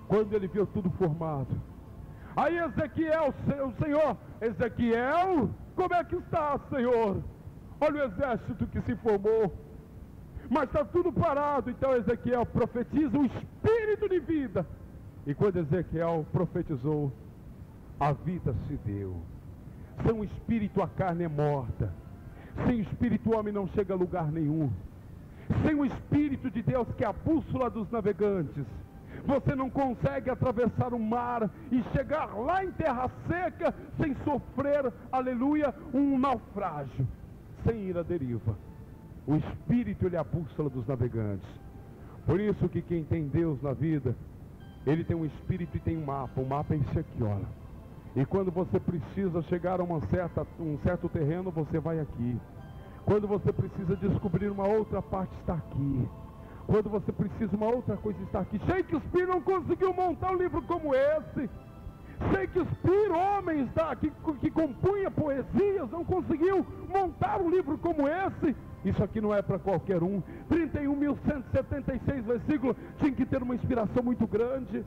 quando ele viu tudo formado, aí Ezequiel, o Senhor, Ezequiel, como é que está, Senhor? Olha o exército que se formou, mas está tudo parado. Então Ezequiel profetiza um espírito de vida. E quando Ezequiel profetizou, a vida se deu. Sem o espírito a carne é morta. Sem o espírito o homem não chega a lugar nenhum. Sem o Espírito de Deus, que é a bússola dos navegantes, você não consegue atravessar o mar e chegar lá em terra seca sem sofrer, aleluia, um naufrágio, sem ir à deriva. O Espírito, ele é a bússola dos navegantes. Por isso que quem tem Deus na vida, ele tem um Espírito e tem um mapa. O mapa é esse aqui, olha. E quando você precisa chegar a um certo terreno, você vai aqui. Quando você precisa descobrir uma outra parte, está aqui. Quando você precisa uma outra coisa, está aqui. Shakespeare não conseguiu montar um livro como esse. Shakespeare, homens que compunha poesias, não conseguiu montar um livro como esse. Isso aqui não é para qualquer um. 31.176 versículos, tinha que ter uma inspiração muito grande.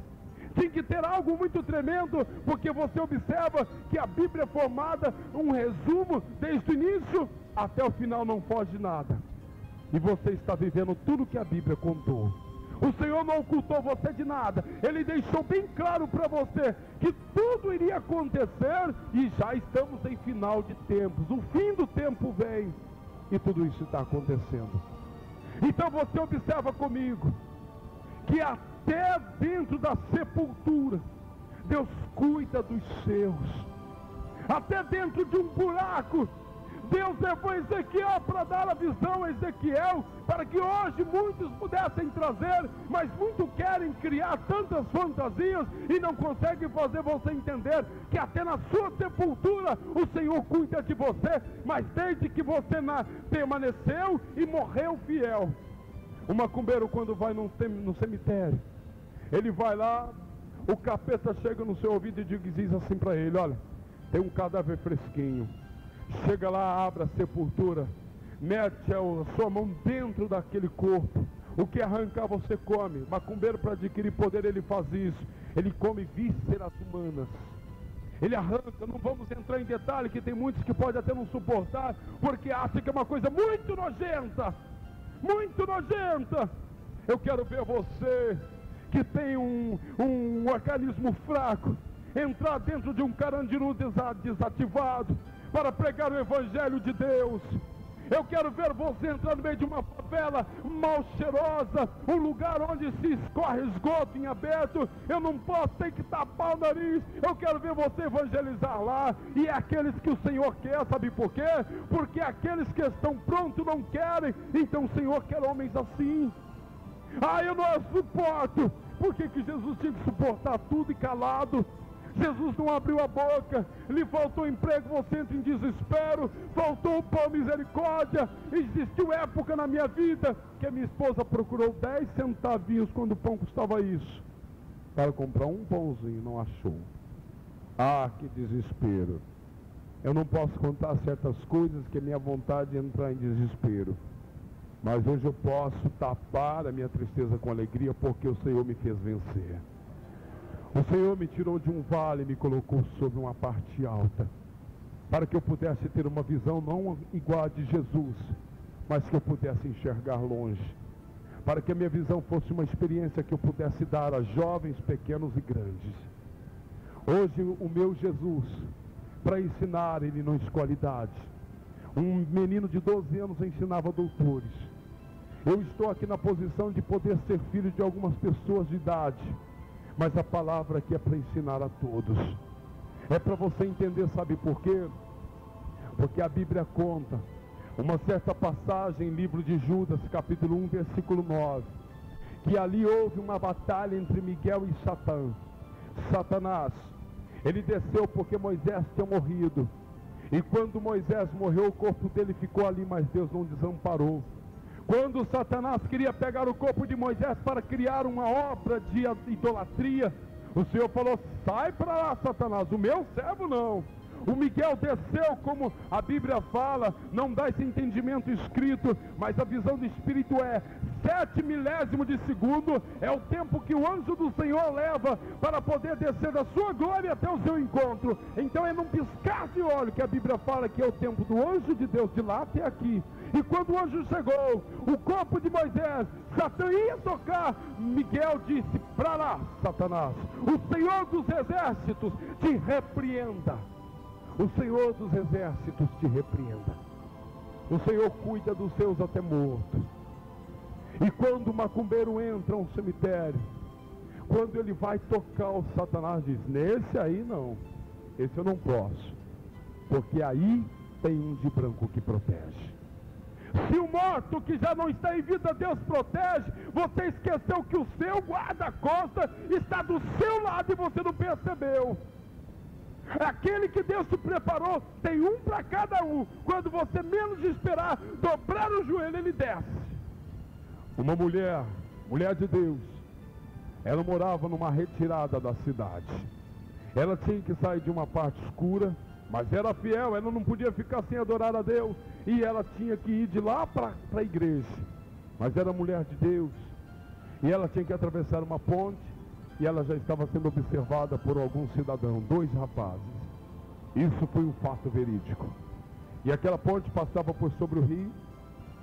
Tinha que ter algo muito tremendo, porque você observa que a Bíblia é formada, um resumo, desde o início até o final, não foge nada. E você está vivendo tudo que a Bíblia contou. O Senhor não ocultou você de nada. Ele deixou bem claro para você que tudo iria acontecer. E já estamos em final de tempos. O fim do tempo vem. E tudo isso está acontecendo. Então você observa comigo que até dentro da sepultura Deus cuida dos seus. Até dentro de um buraco Deus levou Ezequiel para dar a visão a Ezequiel, para que hoje muitos pudessem trazer, mas muitos querem criar tantas fantasias e não conseguem fazer você entender que até na sua sepultura o Senhor cuida de você, mas desde que você permaneceu e morreu fiel. O macumbeiro, quando vai no cemitério, ele vai lá, o capeta chega no seu ouvido e diz assim para ele: olha, tem um cadáver fresquinho. Chega lá, abre a sepultura, mete a sua mão dentro daquele corpo. O que arrancar você come. Macumbeiro, para adquirir poder, ele faz isso. Ele come vísceras humanas. Ele arranca, não vamos entrar em detalhe, que tem muitos que podem até não suportar, porque acham que é uma coisa muito nojenta. Muito nojenta. Eu quero ver você, que tem um organismo fraco, entrar dentro de um carandiru desativado, para pregar o Evangelho de Deus. Eu quero ver você entrar no meio de uma favela mal cheirosa, um lugar onde se escorre esgoto em aberto. Eu não posso ter que tapar o nariz. Eu quero ver você evangelizar lá. E é aqueles que o Senhor quer, sabe por quê? Porque aqueles que estão prontos não querem. Então o Senhor quer homens assim. Eu não suporto. Por que Jesus tinha que suportar tudo e calado? Jesus não abriu a boca, lhe faltou emprego, você entra em desespero, faltou o pão, misericórdia. Existiu época na minha vida que a minha esposa procurou 10 centavinhos quando o pão custava isso, para comprar um pãozinho, não achou. Que desespero. Eu não posso contar certas coisas, que é minha vontade de entrar em desespero. Mas hoje eu posso tapar a minha tristeza com alegria, porque o Senhor me fez vencer. O Senhor me tirou de um vale e me colocou sobre uma parte alta, para que eu pudesse ter uma visão não igual a de Jesus, mas que eu pudesse enxergar longe, para que a minha visão fosse uma experiência que eu pudesse dar a jovens, pequenos e grandes. Hoje o meu Jesus, para ensinar, ele não escolhe idade. Um menino de 12 anos ensinava doutores. Eu estou aqui na posição de poder ser filho de algumas pessoas de idade, mas a palavra aqui é para ensinar a todos. É para você entender, sabe por quê? Porque a Bíblia conta uma certa passagem em livro de Judas, capítulo 1, versículo 9, que ali houve uma batalha entre Miguel e Satanás. Ele desceu porque Moisés tinha morrido, e quando Moisés morreu, o corpo dele ficou ali, mas Deus não desamparou. Quando Satanás queria pegar o corpo de Moisés para criar uma obra de idolatria, o Senhor falou: sai para lá, Satanás, o meu servo não. O Miguel desceu, como a Bíblia fala, não dá esse entendimento escrito, mas a visão do Espírito é 7 milésimos de segundo, é o tempo que o anjo do Senhor leva para poder descer da sua glória até o seu encontro. Então é num piscar de olho que a Bíblia fala que é o tempo do anjo de Deus de lá até aqui. E quando o anjo chegou, o corpo de Moisés, Satã ia tocar, Miguel disse: para lá, Satanás, o Senhor dos exércitos te repreenda. O Senhor dos exércitos te repreenda. O Senhor cuida dos seus até mortos. E quando o macumbeiro entra a um cemitério, quando ele vai tocar, o Satanás diz: nesse aí não, esse eu não posso, porque aí tem um de branco que protege. Se o morto que já não está em vida, Deus protege, você esqueceu que o seu guarda-costas está do seu lado e você não percebeu. Aquele que Deus te preparou, tem um para cada um. Quando você menos esperar, dobrar o joelho, ele desce. Uma mulher de Deus, ela morava numa retirada da cidade. Ela tinha que sair de uma parte escura, mas era fiel, ela não podia ficar sem adorar a Deus. E ela tinha que ir de lá para a igreja. Mas era mulher de Deus. E ela tinha que atravessar uma ponte. E ela já estava sendo observada por algum cidadão, 2 rapazes. Isso foi um fato verídico. E aquela ponte passava por sobre o rio,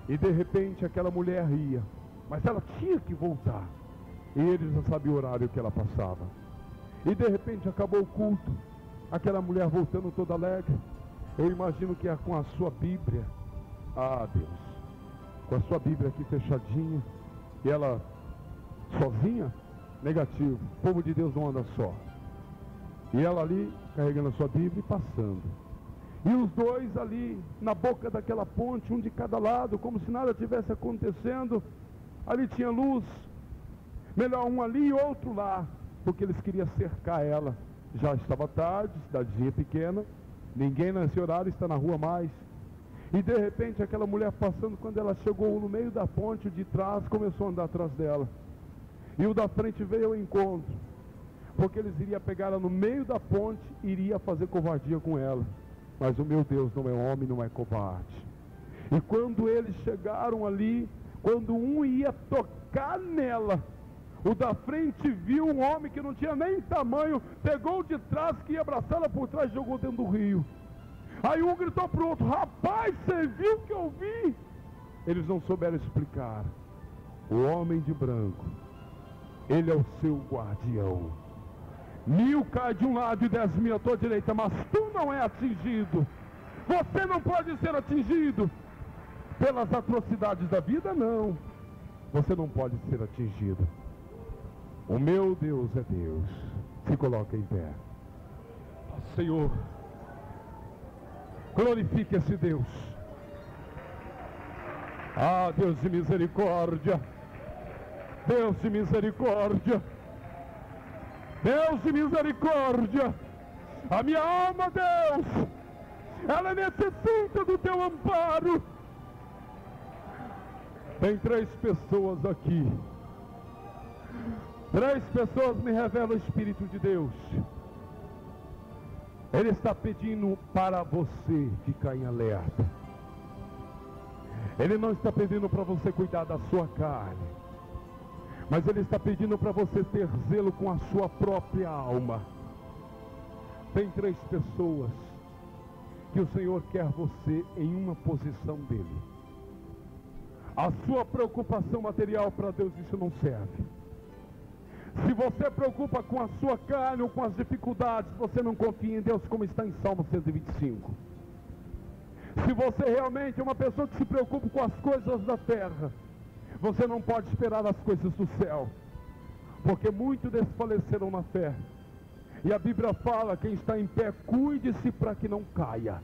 e de repente aquela mulher ria, mas ela tinha que voltar, e eles não sabiam o horário que ela passava. E de repente acabou o culto, aquela mulher voltando toda alegre. Eu imagino que é com a sua Bíblia, Deus, com a sua Bíblia aqui fechadinha, e ela sozinha. Negativo, o povo de Deus não anda só. E ela ali, carregando a sua Bíblia e passando. E os dois ali, na boca daquela ponte, um de cada lado, como se nada tivesse acontecendo. Ali tinha luz. Melhor um ali e outro lá, porque eles queriam cercar ela. Já estava tarde, cidadezinha pequena, ninguém nesse horário está na rua mais. E de repente aquela mulher passando, quando ela chegou no meio da ponte, o de trás começou a andar atrás dela. E o da frente veio ao encontro, porque eles iriam pegar ela no meio da ponte e iria fazer covardia com ela. Mas o meu Deus não é homem, não é covarde. E quando eles chegaram ali, quando um ia tocar nela, o da frente viu um homem que não tinha nem tamanho, pegou o de trás, que ia abraçá-la por trás e jogou dentro do rio. Aí um gritou para o outro: rapaz, você viu o que eu vi? Eles não souberam explicar. O homem de branco, ele é o seu guardião. 1000 cai de um lado e 10.000 à tua direita, mas tu não é atingido. Você não pode ser atingido pelas atrocidades da vida, não. Você não pode ser atingido. O meu Deus é Deus. Se coloca em pé. Senhor, glorifique esse Deus. Deus de misericórdia. Deus de misericórdia, Deus de misericórdia, a minha alma, Deus, ela necessita do teu amparo. Tem 3 pessoas aqui, 3 pessoas me revelam o Espírito de Deus. Ele está pedindo para você ficar em alerta. Ele não está pedindo para você cuidar da sua carne, mas Ele está pedindo para você ter zelo com a sua própria alma. Tem 3 pessoas que o Senhor quer você em uma posição dele. A sua preocupação material para Deus, isso não serve. Se você preocupa com a sua carne ou com as dificuldades, você não confia em Deus, como está em Salmo 125. Se você realmente é uma pessoa que se preocupa com as coisas da terra, você não pode esperar as coisas do céu, porque muitos desfaleceram na fé. E a Bíblia fala: quem está em pé, cuide-se para que não caia.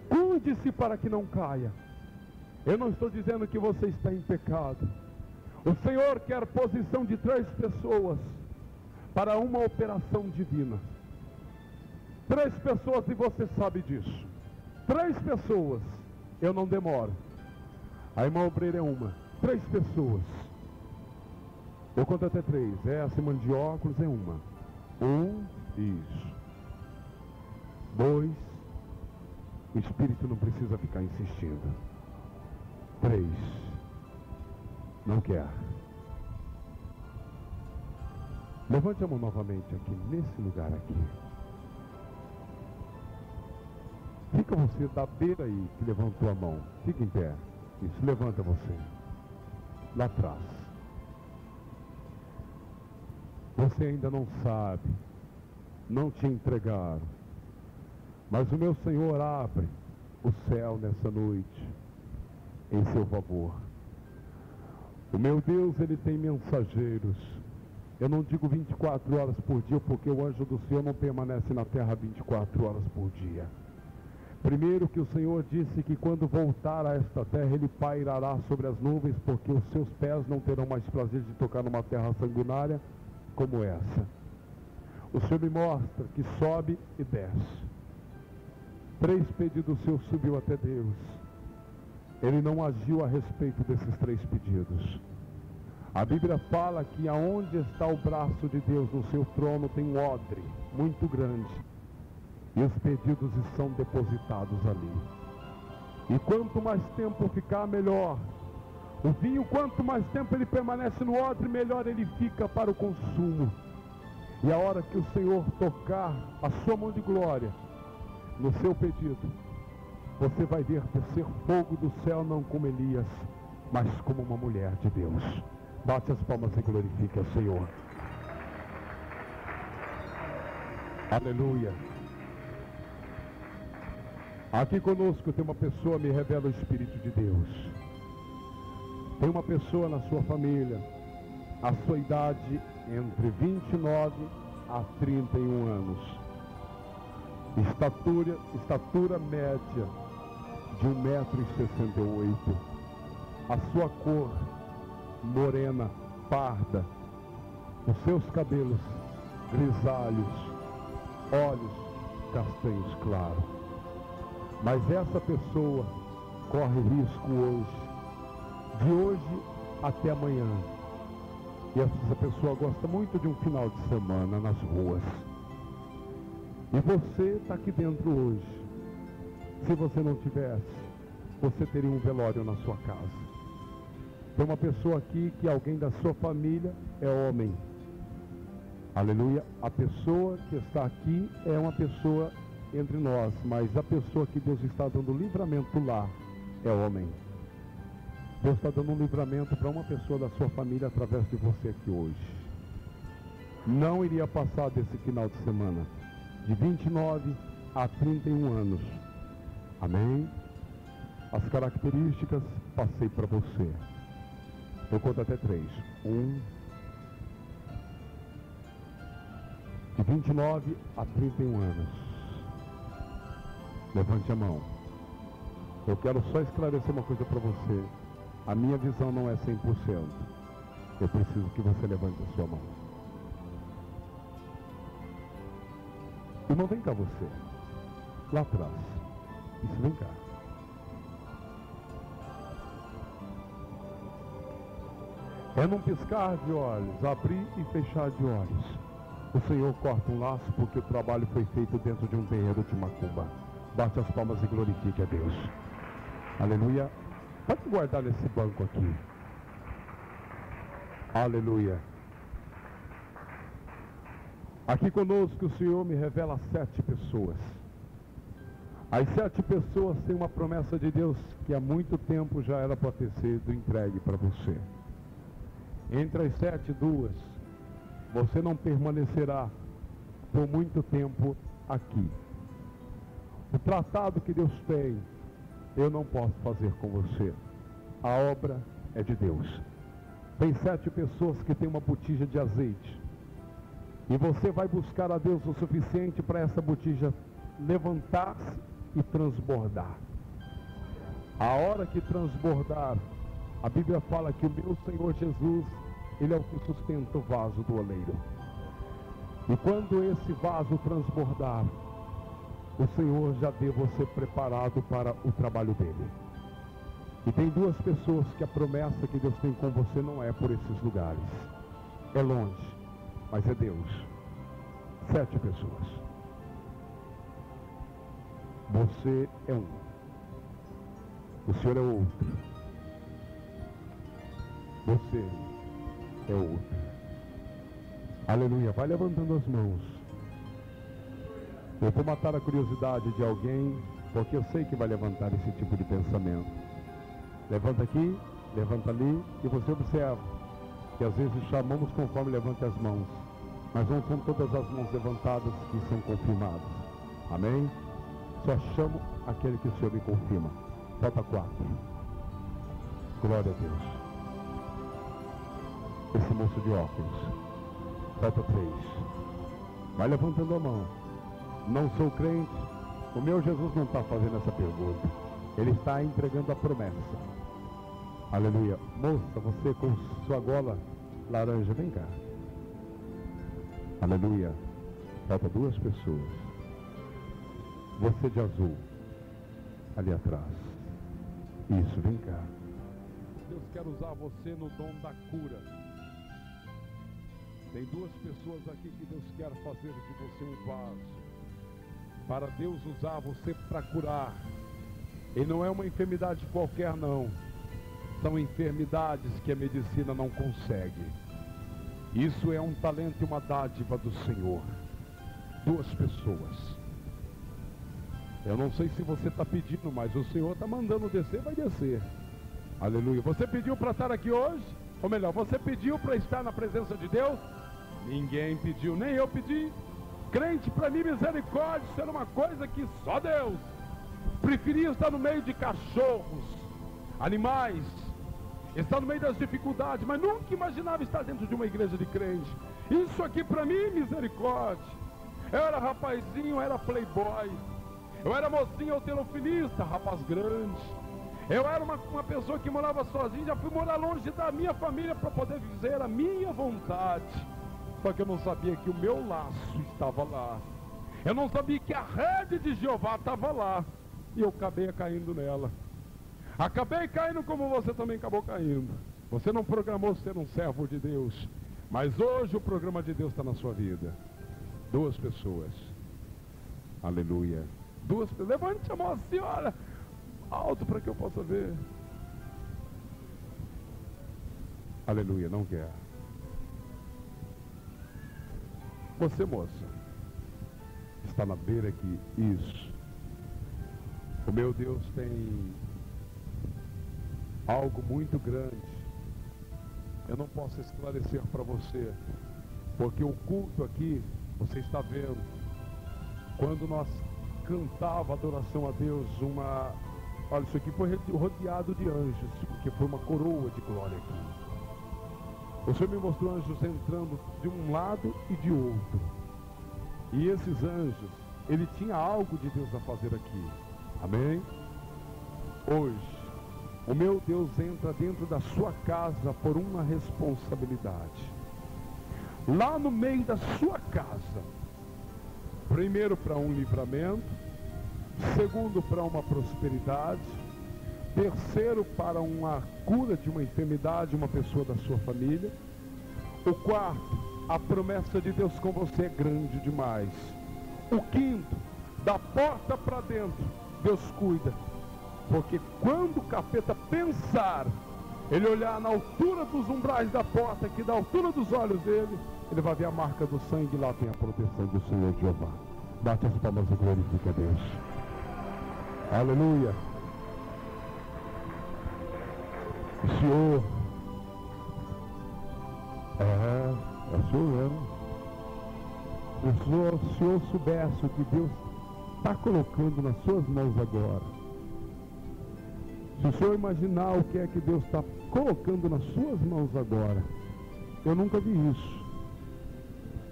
Cuide-se para que não caia. Eu não estou dizendo que você está em pecado. O Senhor quer posição de 3 pessoas para uma operação divina. 3 pessoas, e você sabe disso. 3 pessoas, eu não demoro. A irmã obreira é uma. 3 pessoas. Eu conto até 3. A semana de óculos é uma. 1, isso. 2, o Espírito não precisa ficar insistindo. 3, não quer. Levante a mão novamente aqui, nesse lugar aqui. Fica você da beira aí, que levantou a mão. Fica em pé. Isso, levanta você. Lá atrás. Você ainda não sabe, não te entregaram, mas o meu Senhor abre o céu nessa noite em seu favor. O meu Deus, Ele tem mensageiros. Eu não digo 24 horas por dia, porque o anjo do Senhor não permanece na terra 24 horas por dia. Primeiro, que o Senhor disse que quando voltar a esta terra, Ele pairará sobre as nuvens, porque os seus pés não terão mais prazer de tocar numa terra sanguinária como essa. O Senhor me mostra que sobe e desce. 3 pedidos seus subiu até Deus. Ele não agiu a respeito desses 3 pedidos. A Bíblia fala que aonde está o braço de Deus no seu trono tem um odre muito grande, e os pedidos são depositados ali. E quanto mais tempo ficar, melhor. O vinho, quanto mais tempo ele permanece no odre, melhor ele fica para o consumo. E a hora que o Senhor tocar a sua mão de glória no seu pedido, você vai ver descer fogo do céu, não como Elias, mas como uma mulher de Deus. Bate as palmas e glorifique ao Senhor. Aleluia. Aqui conosco tem uma pessoa, me revela o Espírito de Deus. Tem uma pessoa na sua família, a sua idade entre 29 a 31 anos. Estatura média de 1,68 m. A sua cor morena, parda. Os seus cabelos grisalhos, olhos castanhos claros. Mas essa pessoa corre risco hoje, de hoje até amanhã. E essa pessoa gosta muito de um final de semana nas ruas. E você está aqui dentro hoje. Se você não tivesse, você teria um velório na sua casa. Tem uma pessoa aqui que alguém da sua família é homem. Aleluia. A pessoa que está aqui é uma pessoa entre nós, mas a pessoa que Deus está dando livramento lá é homem. Deus está dando um livramento para uma pessoa da sua família através de você aqui hoje. Não iria passar desse final de semana, de 29 a 31 anos. Amém? As características passei para você. Eu conto até 3. 1. De 29 a 31 anos. Levante a mão. Eu quero só esclarecer uma coisa para você. A minha visão não é 100%. Eu preciso que você levante a sua mão. Irmão, vem cá você. Lá atrás. Isso, vem cá. É num piscar de olhos, abrir e fechar de olhos. O Senhor corta um laço porque o trabalho foi feito dentro de um terreiro de macumba. Bate as palmas e glorifique a Deus. Aleluia. Pode guardar nesse banco aqui. Aleluia. Aqui conosco o Senhor me revela 7 pessoas. As 7 pessoas têm uma promessa de Deus que há muito tempo já era para ter sido entregue para você. Entre as 7, 2, você não permanecerá por muito tempo aqui. O tratado que Deus tem, eu não posso fazer com você. A obra é de Deus. Tem 7 pessoas que têm uma botija de azeite. E você vai buscar a Deus o suficiente para essa botija levantar-se e transbordar. A hora que transbordar, a Bíblia fala que o meu Senhor Jesus, Ele é o que sustenta o vaso do oleiro. E quando esse vaso transbordar, o Senhor já dê você preparado para o trabalho dele. E tem 2 pessoas que a promessa que Deus tem com você não é por esses lugares. É longe, mas é Deus. 7 pessoas. Você é um. O Senhor é outro. Você é outro. Aleluia. Vai levantando as mãos. Eu vou matar a curiosidade de alguém, porque eu sei que vai levantar esse tipo de pensamento. Levanta aqui, levanta ali, e você observa que às vezes chamamos conforme levanta as mãos, mas não são todas as mãos levantadas que são confirmadas. Amém? Só chamo aquele que o Senhor me confirma. Falta 4. Glória a Deus. Esse moço de óculos. Falta 3. Vai levantando a mão. Não sou crente. O meu Jesus não está fazendo essa pergunta. Ele está entregando a promessa. Aleluia. Moça, você com sua gola laranja, vem cá. Aleluia. Falta 2 pessoas. Você de azul, ali atrás. Isso, vem cá. Deus quer usar você no dom da cura. Tem 2 pessoas aqui que Deus quer fazer de você um vaso, para Deus usar você para curar. E não é uma enfermidade qualquer não. São enfermidades que a medicina não consegue. Isso é um talento e uma dádiva do Senhor. 2 pessoas. Eu não sei se você está pedindo, mas o Senhor está mandando descer, vai descer. Aleluia. Você pediu para estar aqui hoje? Ou melhor, você pediu para estar na presença de Deus? Ninguém pediu, nem eu pedi. Crente, para mim, misericórdia, isso era uma coisa que só Deus. Preferia estar no meio de cachorros, animais, estar no meio das dificuldades, mas nunca imaginava estar dentro de uma igreja de crente. Isso aqui para mim, misericórdia. Eu era rapazinho, eu era playboy. Eu era mocinho halterofilista, rapaz grande. Eu era uma pessoa que morava sozinho, já fui morar longe da minha família para poder viver a minha vontade. Só que eu não sabia que o meu laço estava lá. Eu não sabia que a rede de Jeová estava lá. E eu acabei caindo nela. Acabei caindo como você também acabou caindo. Você não programou ser um servo de Deus, mas hoje o programa de Deus está na sua vida. 2 pessoas. Aleluia. 2 pessoas. Levante a mão assim, olha, alto para que eu possa ver. Aleluia, não quer. Você, moça, está na beira aqui. Isso. O meu Deus tem algo muito grande. Eu não posso esclarecer para você, porque o culto aqui, você está vendo, quando nós cantava adoração a Deus, olha, isso aqui foi rodeado de anjos, porque foi uma coroa de glória aqui. O Senhor me mostrou anjos entrando de um lado e de outro. E esses anjos, ele tinha algo de Deus a fazer aqui. Amém? Hoje, o meu Deus entra dentro da sua casa por uma responsabilidade. Lá no meio da sua casa, primeiro para um livramento, segundo para uma prosperidade, terceiro para uma cura de uma enfermidade, uma pessoa da sua família. O quarto, a promessa de Deus com você é grande demais. O quinto, da porta para dentro, Deus cuida. Porque quando o capeta pensar, ele olhar na altura dos umbrais da porta, aqui da altura dos olhos dele, ele vai ver a marca do sangue e lá tem a proteção do Senhor Jeová. Bate as palmas e glorifique a Deus. Aleluia. O Senhor é o Senhor mesmo. Se o Senhor soubesse o que Deus está colocando nas suas mãos agora, se o Senhor imaginar o que é que Deus está colocando nas suas mãos agora, eu nunca vi isso.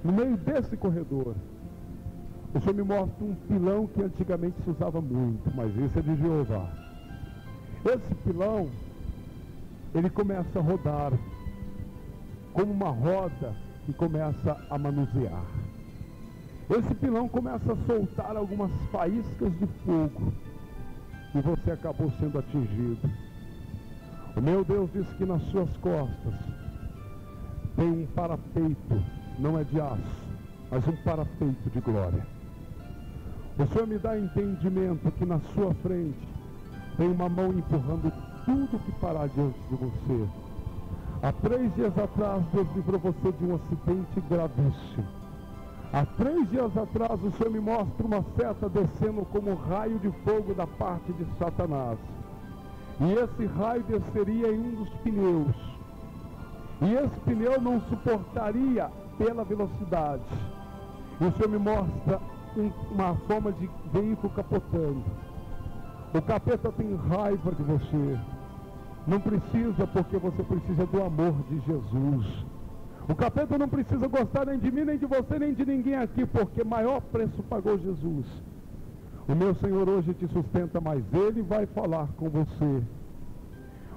No meio desse corredor, o Senhor me mostra um pilão que antigamente se usava muito, mas esse é de Jeová. Esse pilão, ele começa a rodar como uma roda que começa a manusear. Esse pilão começa a soltar algumas faíscas de fogo e você acabou sendo atingido. O meu Deus disse que nas suas costas tem um parapeito, não é de aço, mas um parapeito de glória. O Senhor me dá entendimento que na sua frente tem uma mão empurrando tudo que parar diante de você. Há 3 dias atrás, Deus livrou você de um acidente gravíssimo. Há 3 dias atrás, o Senhor me mostra uma seta descendo como um raio de fogo da parte de Satanás. E esse raio desceria em um dos pneus. E esse pneu não suportaria pela velocidade. E o Senhor me mostra uma forma de veículo capotando. O capeta tem raiva de você. Não precisa, porque você precisa do amor de Jesus. O capeta não precisa gostar nem de mim, nem de você, nem de ninguém aqui, porque maior preço pagou Jesus. O meu Senhor hoje te sustenta, mas Ele vai falar com você.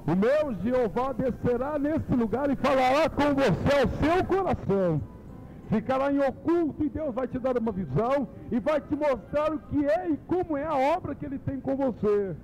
O meu Jeová descerá nesse lugar e falará com você ao seu coração. Ficará em oculto e Deus vai te dar uma visão e vai te mostrar o que é e como é a obra que Ele tem com você.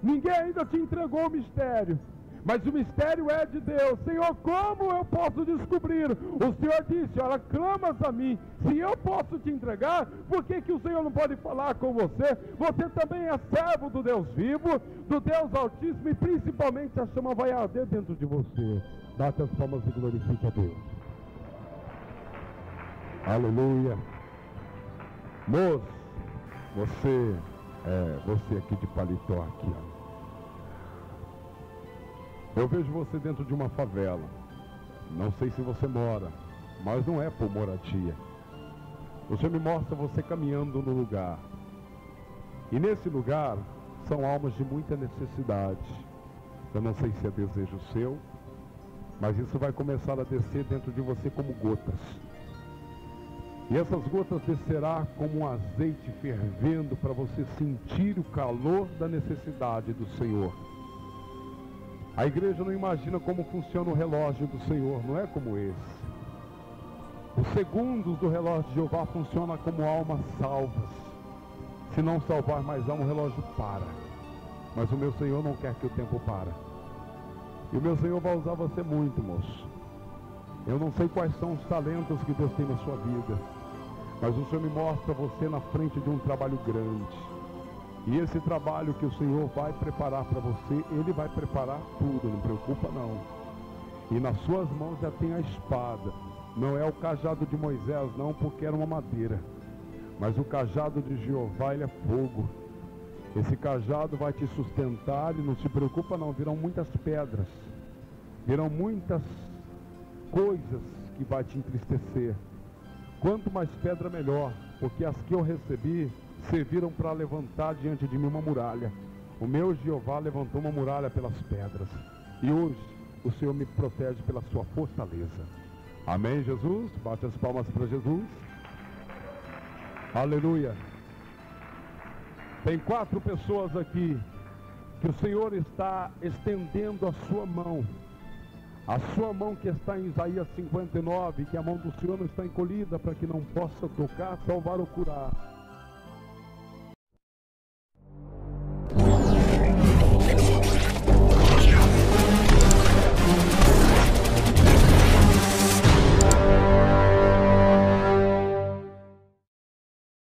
Ninguém ainda te entregou o mistério, mas o mistério é de Deus. Senhor, como eu posso descobrir? O Senhor disse, ora, clamas a mim. Se eu posso te entregar, por que que o Senhor não pode falar com você? Você também é servo do Deus vivo, do Deus Altíssimo, e principalmente a chama vai arder dentro de você. Bate as palmas e glorifique a Deus. Aleluia. Moço, você aqui de paletó aqui, ó. Eu vejo você dentro de uma favela. Não sei se você mora, mas não é por moradia. O Senhor me mostra você caminhando no lugar. E nesse lugar são almas de muita necessidade. Eu não sei se é desejo seu, mas isso vai começar a descer dentro de você como gotas. E essas gotas descerá como um azeite fervendo para você sentir o calor da necessidade do Senhor. A igreja não imagina como funciona o relógio do Senhor, não é como esse. Os segundos do relógio de Jeová funcionam como almas salvas. Se não salvar mais alma, o relógio para. Mas o meu Senhor não quer que o tempo pare. E o meu Senhor vai usar você muito, moço. Eu não sei quais são os talentos que Deus tem na sua vida, mas o Senhor me mostra você na frente de um trabalho grande. E esse trabalho que o Senhor vai preparar para você, Ele vai preparar tudo, não preocupa não. E nas suas mãos já tem a espada. Não é o cajado de Moisés não, porque era uma madeira. Mas o cajado de Jeová, ele é fogo. Esse cajado vai te sustentar e não se preocupa não, virão muitas pedras. Virão muitas coisas que vai te entristecer. Quanto mais pedra, melhor, porque as que eu recebi serviram para levantar diante de mim uma muralha. O meu Jeová levantou uma muralha pelas pedras. E hoje o Senhor me protege pela sua fortaleza. Amém, Jesus? Bate as palmas para Jesus. Aleluia. Tem 4 pessoas aqui que o Senhor está estendendo a sua mão. A sua mão que está em Isaías 59, que a mão do Senhor não está encolhida para que não possa tocar, salvar ou curar.